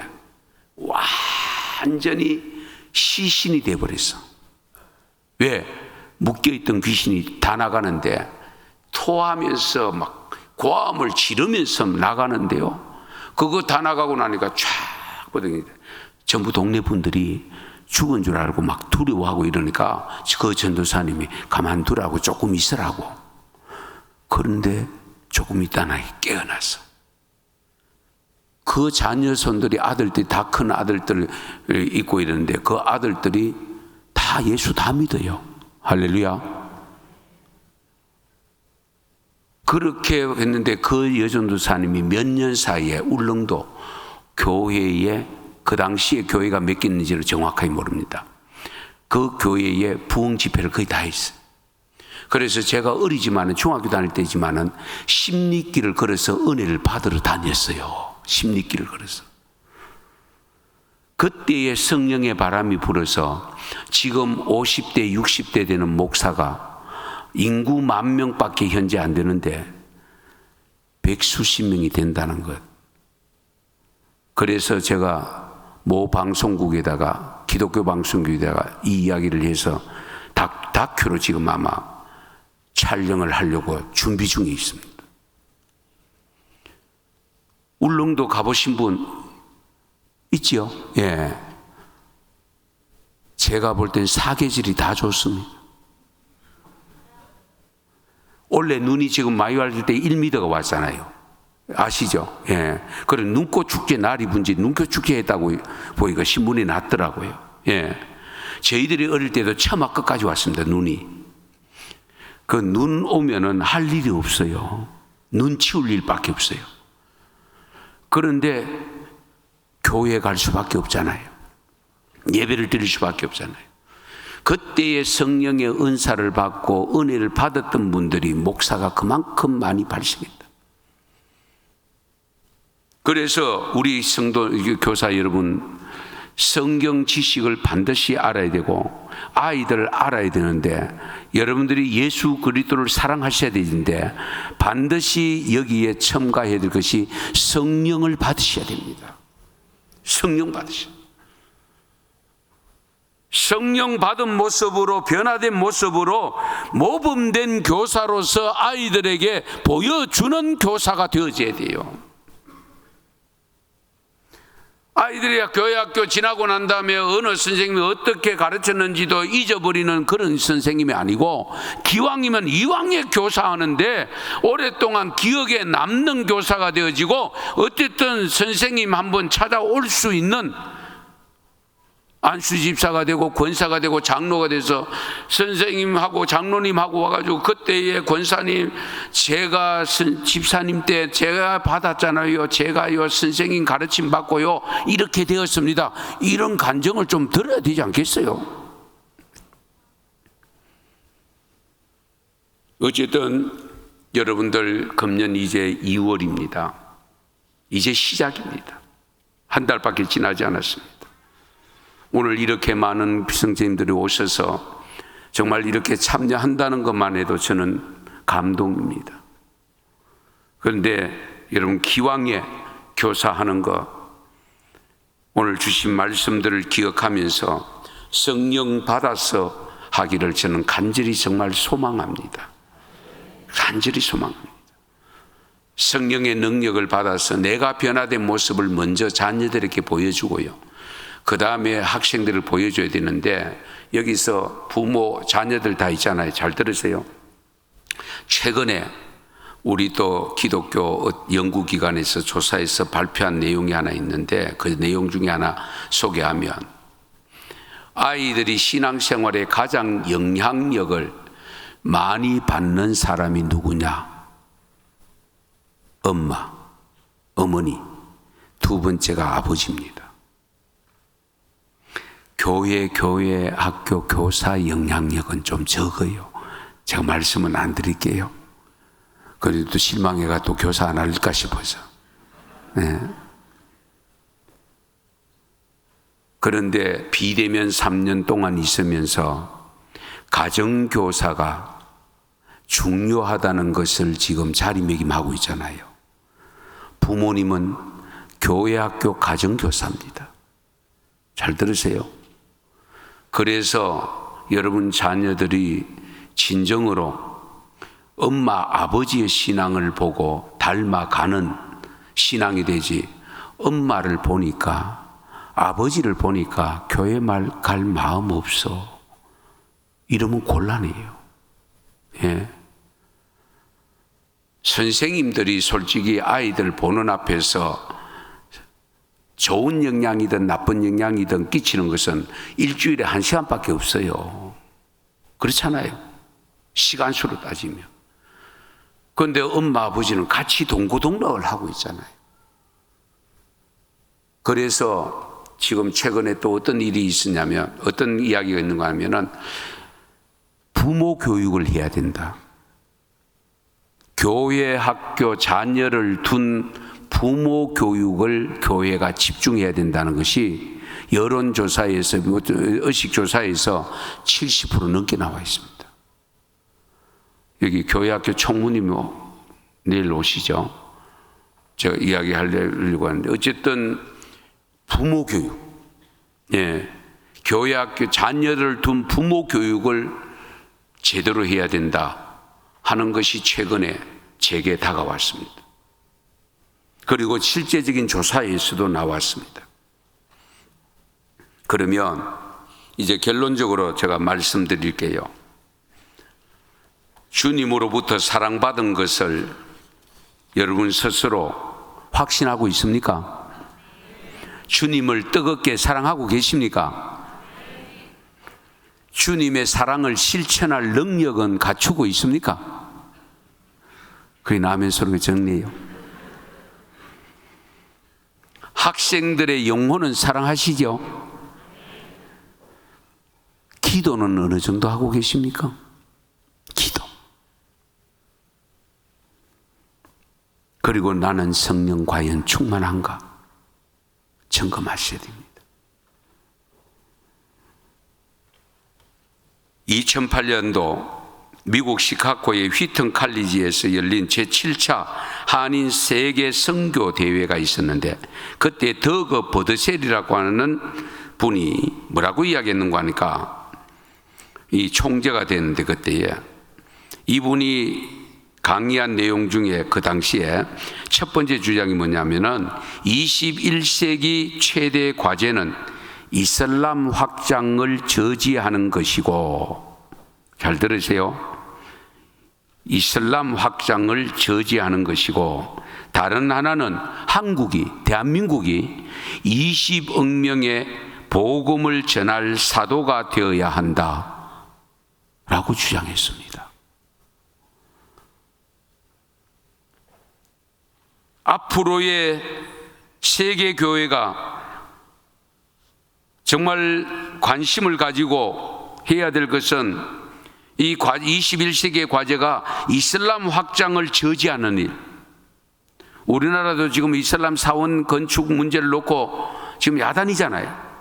완전히 시신이 돼버렸어. 왜? 묶여있던 귀신이 다 나가는데 토하면서 막 고함을 지르면서 나가는데요. 그거 다 나가고 나니까 쫙 보더니 전부 동네 분들이 죽은 줄 알고 막 두려워하고 이러니까 그 전도사님이 가만두라고 조금 있으라고. 그런데 조금 있다가 깨어났어. 그 자녀손들이 아들들이 다 큰 아들들을 있고 이러는데 그 아들들이 다 예수 다 믿어요. 할렐루야. 그렇게 했는데 그 여전도사님이 몇 년 사이에 울릉도 교회에 그 당시에 교회가 몇 개 있는지를 정확하게 모릅니다. 그 교회에 부흥 집회를 거의 다 했어요. 그래서 제가 어리지만은 중학교 다닐 때지만은 십리길을 걸어서 은혜를 받으러 다녔어요. 십리길을 걸어서. 그때의 성령의 바람이 불어서 지금 50대, 60대 되는 목사가 인구 10,000명밖에 현재 안 되는데 백수십 명이 된다는 것. 그래서 제가 모 방송국에다가 기독교 방송국에다가 이 이야기를 해서 다큐로 지금 아마 촬영을 하려고 준비 중에 있습니다. 울릉도 가보신 분 있지요? 예. 제가 볼 땐 사계절이 다 좋습니다. 원래 눈이 지금 많이 왔을 때 1m가 왔잖아요. 아시죠? 예. 그래 눈꽃 축제 날이 분지 눈꽃 축제 했다고 보니까 신문에 났더라고요. 예. 저희들이 어릴 때도 처마 끝까지 왔습니다. 눈이. 그 눈 오면은 할 일이 없어요. 눈 치울 일밖에 없어요. 그런데 교회 갈 수밖에 없잖아요. 예배를 드릴 수밖에 없잖아요. 그때의 성령의 은사를 받고 은혜를 받았던 분들이 목사가 그만큼 많이 발생했다. 그래서 우리 성도 교사 여러분, 성경 지식을 반드시 알아야 되고 아이들을 알아야 되는데, 여러분들이 예수 그리스도를 사랑하셔야 되는데 반드시 여기에 첨가해야 될 것이 성령을 받으셔야 됩니다. 성령 받으셔야 돼요. 성령 받은 모습으로, 변화된 모습으로 모범된 교사로서 아이들에게 보여주는 교사가 되어져야 돼요. 아이들이 교회 학교 지나고 난 다음에 어느 선생님이 어떻게 가르쳤는지도 잊어버리는 그런 선생님이 아니고, 기왕이면 이왕에 교사하는데 오랫동안 기억에 남는 교사가 되어지고, 어쨌든 선생님 한번 찾아올 수 있는 안수집사가 되고 권사가 되고 장로가 돼서 선생님하고 장로님하고 와가지고, 그때의 권사님, 제가 집사님 때 제가 받았잖아요, 제가요 선생님 가르침 받고요 이렇게 되었습니다, 이런 간증을 좀 들어야 되지 않겠어요? 어쨌든 여러분들, 금년 이제 2월입니다. 이제 시작입니다. 한 달밖에 지나지 않았습니다. 오늘 이렇게 많은 비성제님들이 오셔서 정말 이렇게 참여한다는 것만 해도 저는 감동입니다. 그런데 여러분, 기왕에 교사하는 것, 오늘 주신 말씀들을 기억하면서 성령 받아서 하기를 저는 간절히 정말 소망합니다. 간절히 소망합니다. 성령의 능력을 받아서 내가 변화된 모습을 먼저 자녀들에게 보여주고요, 그 다음에 학생들을 보여줘야 되는데, 여기서 부모, 자녀들 다 있잖아요. 잘 들으세요. 최근에 우리 또 기독교 연구기관에서 조사해서 발표한 내용이 하나 있는데, 그 내용 중에 하나 소개하면, 아이들이 신앙생활에 가장 영향력을 많이 받는 사람이 누구냐? 엄마, 어머니. 두 번째가 아버지입니다. 교회, 학교, 교사 영향력은 좀 적어요. 제가 말씀은 안 드릴게요. 그래도 실망해가 또 교사 안 할까 싶어서. 네. 그런데 비대면 3년 동안 있으면서 가정교사가 중요하다는 것을 지금 자리매김하고 있잖아요. 부모님은 교회, 학교, 가정교사입니다. 잘 들으세요. 그래서 여러분 자녀들이 진정으로 엄마, 아버지의 신앙을 보고 닮아가는 신앙이 되지, 엄마를 보니까, 아버지를 보니까 교회 말 갈 마음 없어, 이러면 곤란해요. 예. 선생님들이 솔직히 아이들 보는 앞에서 좋은 영향이든 나쁜 영향이든 끼치는 것은 일주일에 1시간밖에 없어요. 그렇잖아요. 시간수로 따지면. 그런데 엄마, 아버지는 같이 동고동락을 하고 있잖아요. 그래서 지금 최근에 또 어떤 일이 있었냐면, 어떤 이야기가 있는가 하면은 부모 교육을 해야 된다. 교회 학교 자녀를 둔 부모 교육을 교회가 집중해야 된다는 것이 여론조사에서, 의식조사에서 70% 넘게 나와 있습니다. 여기 교회학교 총무님이 내일 오시죠. 제가 이야기하려고 하는데, 어쨌든 부모 교육, 교회학교 자녀를 둔 부모 교육을 제대로 해야 된다 하는 것이 최근에 제게 다가왔습니다. 그리고 실제적인 조사에서도 나왔습니다. 그러면 이제 결론적으로 제가 말씀드릴게요. 주님으로부터 사랑받은 것을 여러분 스스로 확신하고 있습니까? 주님을 뜨겁게 사랑하고 계십니까? 주님의 사랑을 실천할 능력은 갖추고 있습니까? 그게 남의 소리가 정리해요. 학생들의 영혼은 사랑하시죠? 기도는 어느 정도 하고 계십니까? 기도. 그리고 나는 성령 과연 충만한가? 점검하셔야 됩니다. 2008년도 미국 시카고의 휘튼 칼리지에서 열린 제7차 한인 세계 선교 대회가 있었는데, 그때 더거 버드셀이라고 하는 분이 뭐라고 이야기했는가 하니까, 이 총재가 됐는데, 그때에 이분이 강의한 내용 중에 그 당시에 첫 번째 주장이 뭐냐면은 21세기 최대 과제는 이슬람 확장을 저지하는 것이고, 잘 들으세요. 이슬람 확장을 저지하는 것이고, 다른 하나는 한국이, 대한민국이 20억 명의 복음을 전할 사도가 되어야 한다 라고 주장했습니다. 앞으로의 세계교회가 정말 관심을 가지고 해야 될 것은 이 21세기의 과제가 이슬람 확장을 저지하는 일. 우리나라도 지금 이슬람 사원 건축 문제를 놓고 지금 야단이잖아요.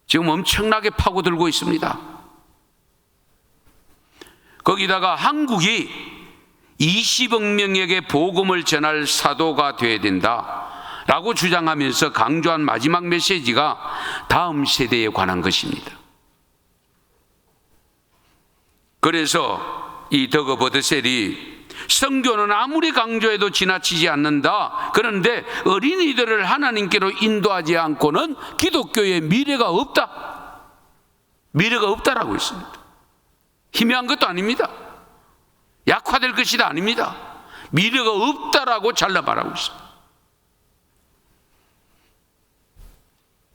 지금 엄청나게 파고들고 있습니다. 거기다가 한국이 20억 명에게 복음을 전할 사도가 되어야 된다 라고 주장하면서 강조한 마지막 메시지가 다음 세대에 관한 것입니다. 그래서 이 더거 버드셀이 선교는 아무리 강조해도 지나치지 않는다. 그런데 어린이들을 하나님께로 인도하지 않고는 기독교의 미래가 없다. 미래가 없다라고 했습니다. 희미한 것도 아닙니다. 약화될 것이다 아닙니다. 미래가 없다라고 잘라 말하고 있습니다.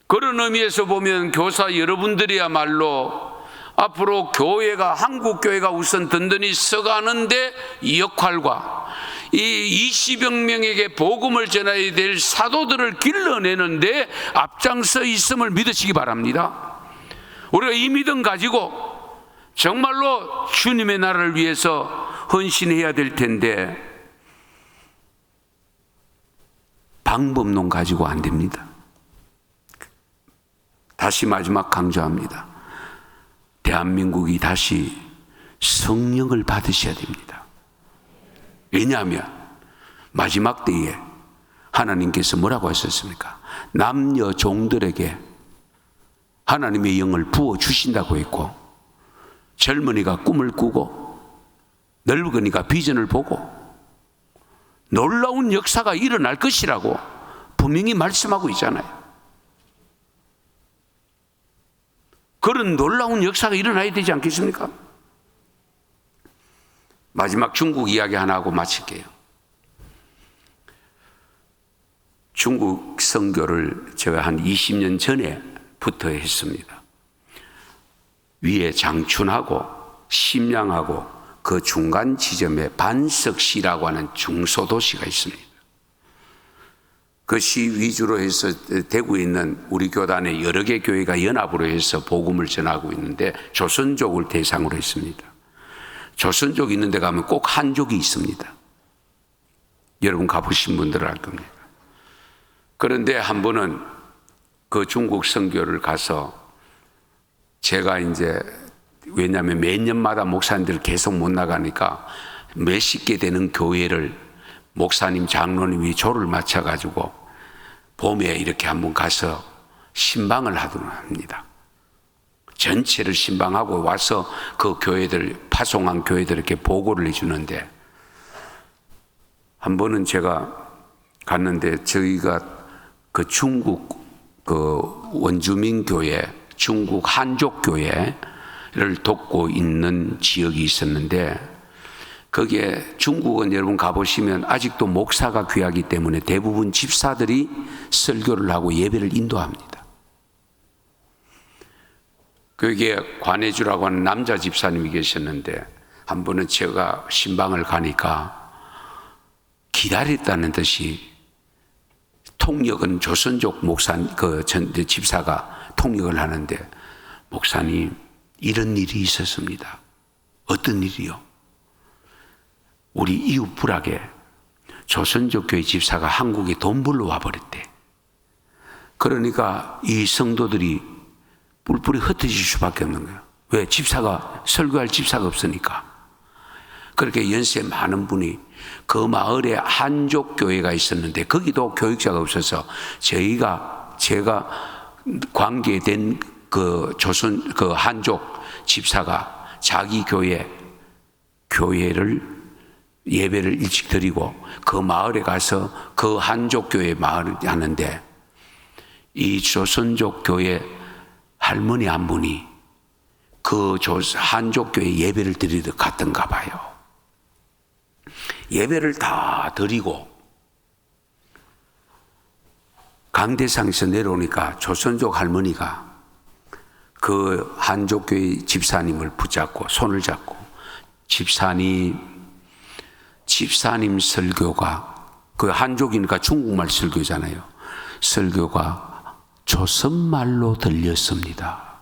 그런 의미에서 보면 교사 여러분들이야말로 앞으로 교회가, 한국 교회가 우선 든든히 서가는데 이 역할과 이 20여 명에게 복음을 전해야 될 사도들을 길러내는데 앞장서 있음을 믿으시기 바랍니다. 우리가 이 믿음 가지고 정말로 주님의 나라를 위해서 헌신해야 될 텐데, 방법론 가지고 안 됩니다. 다시 마지막 강조합니다. 대한민국이 다시 성령을 받으셔야 됩니다. 왜냐하면 마지막 때에 하나님께서 뭐라고 하셨습니까? 남녀 종들에게 하나님의 영을 부어주신다고 했고, 젊은이가 꿈을 꾸고 늙은이가 비전을 보고 놀라운 역사가 일어날 것이라고 분명히 말씀하고 있잖아요. 그런 놀라운 역사가 일어나야 되지 않겠습니까? 마지막 중국 이야기 하나 하고 마칠게요. 중국 선교를 제가 한 20년 전에부터 했습니다. 위에 장춘하고 심양하고 그 중간 지점에 반석시라고 하는 중소도시가 있습니다. 그 시 위주로 해서 대구에 있는 우리 교단의 여러 개 교회가 연합으로 해서 복음을 전하고 있는데 조선족을 대상으로 했습니다. 조선족 있는 데 가면 꼭 한족이 있습니다. 여러분 가보신 분들은 알 겁니다. 그런데 한 번은 그 중국 선교를 가서 제가 이제 왜냐하면 매년마다 목사님들 계속 못 나가니까 몇십 개 되는 교회를 목사님, 장로님이 조를 맞춰가지고 봄에 이렇게 한번 가서 신방을 합니다. 전체를 신방하고 와서 그 교회들, 파송한 교회들 이렇게 보고를 해주는데 한 번은 제가 갔는데 저희가 그 중국 그 원주민 교회, 중국 한족 교회를 돕고 있는 지역이 있었는데 거기에 중국은 여러분 가보시면 아직도 목사가 귀하기 때문에 대부분 집사들이 설교를 하고 예배를 인도합니다. 거기에 관해주라고 하는 남자 집사님이 계셨는데 한 번은 제가 신방을 가니까 기다렸다는 듯이 통역은 조선족 집사가 통역을 하는데 목사님 이런 일이 있었습니다. 어떤 일이요? 우리 이웃 불악에 조선족 교회 집사가 한국에 돈 벌러 와버렸대. 그러니까 이 성도들이 뿔뿔이 흩어질 수밖에 없는 거예요. 왜? 설교할 집사가 없으니까. 그렇게 연세 많은 분이 그 마을에 한족 교회가 있었는데 거기도 교육자가 없어서 제가 관계된 그 한족 집사가 자기 교회를 예배를 일찍 드리고 그 마을에 가서 그 한족 교회 마을을 하는데 이 조선족 교회 할머니 한 분이 그 한족 교회 예배를 드리러 갔던가 봐요. 예배를 다 드리고 강대상에서 내려오니까 조선족 할머니가 그 한족 교회 집사님을 붙잡고 손을 잡고 집사님 설교가 그 한족이니까 중국말 설교잖아요. 설교가 조선말로 들렸습니다.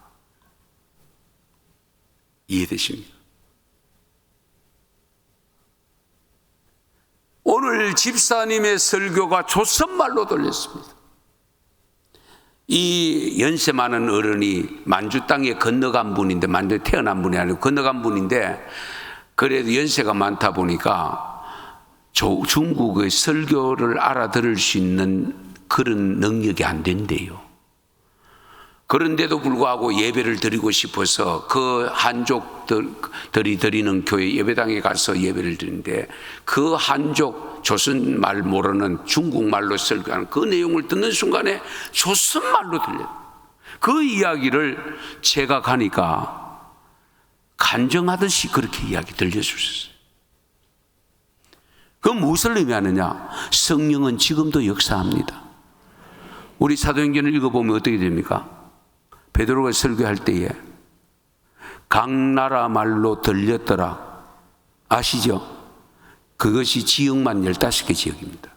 이해되십니까? 오늘 집사님의 설교가 조선말로 들렸습니다. 이 연세 많은 어른이 만주 땅에 건너간 분인데 만주에 태어난 분이 아니고 건너간 분인데 그래도 연세가 많다 보니까 중국의 설교를 알아들을 수 있는 그런 능력이 안 된대요. 그런데도 불구하고 예배를 드리고 싶어서 그 한족들이 드리는 교회 예배당에 가서 예배를 드리는데 그 한족 조선말 모르는 중국말로 설교하는 그 내용을 듣는 순간에 조선말로 들려요. 그 이야기를 제가 가니까 간증하듯이 그렇게 이야기 들려주셨어요. 그건 무엇을 의미하느냐? 성령은 지금도 역사합니다. 우리 사도행전을 읽어보면 어떻게 됩니까? 베드로가 설교할 때에 각 나라 말로 들렸더라. 아시죠? 그것이 지역만 15개 지역입니다.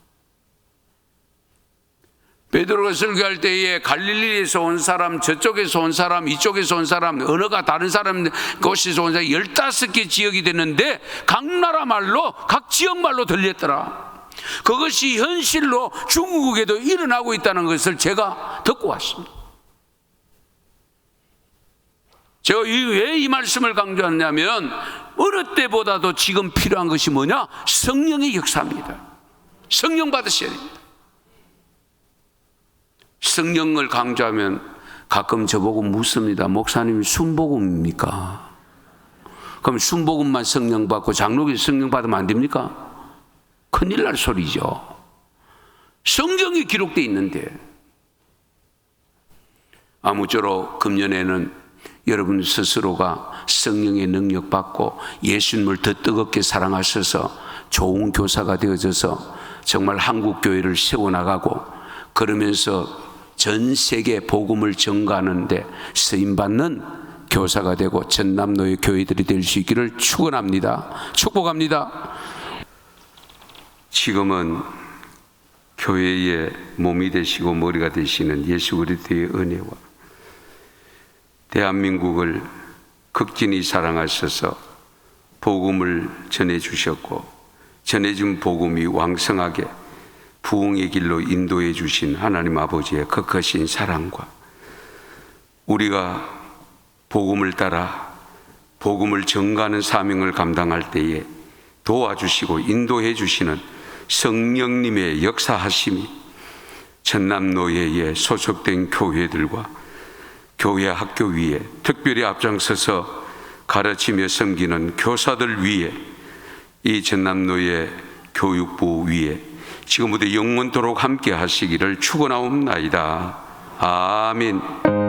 베드로가 설교할 때에 갈릴리에서 온 사람, 저쪽에서 온 사람, 이쪽에서 온 사람, 언어가 다른 사람 곳에서 온 사람 15개 지역이 되는데 각 나라 말로, 각 지역 말로 들렸더라. 그것이 현실로 중국에도 일어나고 있다는 것을 제가 듣고 왔습니다. 제가 왜 이 말씀을 강조하냐면 어느 때보다도 지금 필요한 것이 뭐냐? 성령의 역사입니다. 성령 받으셔야 됩니다. 성령을 강조하면 가끔 저보고 묻습니다. 목사님이 순복음입니까? 그럼 순복음만 성령 받고 장로교 성령 받으면 안 됩니까? 큰일 날 소리죠. 성경이 기록되어 있는데 아무쪼록 금년에는 여러분 스스로가 성령의 능력 받고 예수님을 더 뜨겁게 사랑하셔서 좋은 교사가 되어져서 정말 한국 교회를 세워나가고 그러면서 전 세계 복음을 전가하는데 쓰임받는 교사가 되고 전남노의 교회들이 될 수 있기를 축원합니다. 축복합니다. 지금은 교회의 몸이 되시고 머리가 되시는 예수 그리스도의 은혜와 대한민국을 극진히 사랑하셔서 복음을 전해주셨고 전해준 복음이 왕성하게 부흥의 길로 인도해 주신 하나님 아버지의 극하신 사랑과 우리가 복음을 따라 복음을 전가하는 사명을 감당할 때에 도와주시고 인도해 주시는 성령님의 역사하심이 전남노예에 소속된 교회들과 교회 학교 위에 특별히 앞장서서 가르치며 섬기는 교사들 위에 이 전남노예 교육부 위에 지금부터 영원토록 함께 하시기를 축원하옵나이다. 아멘.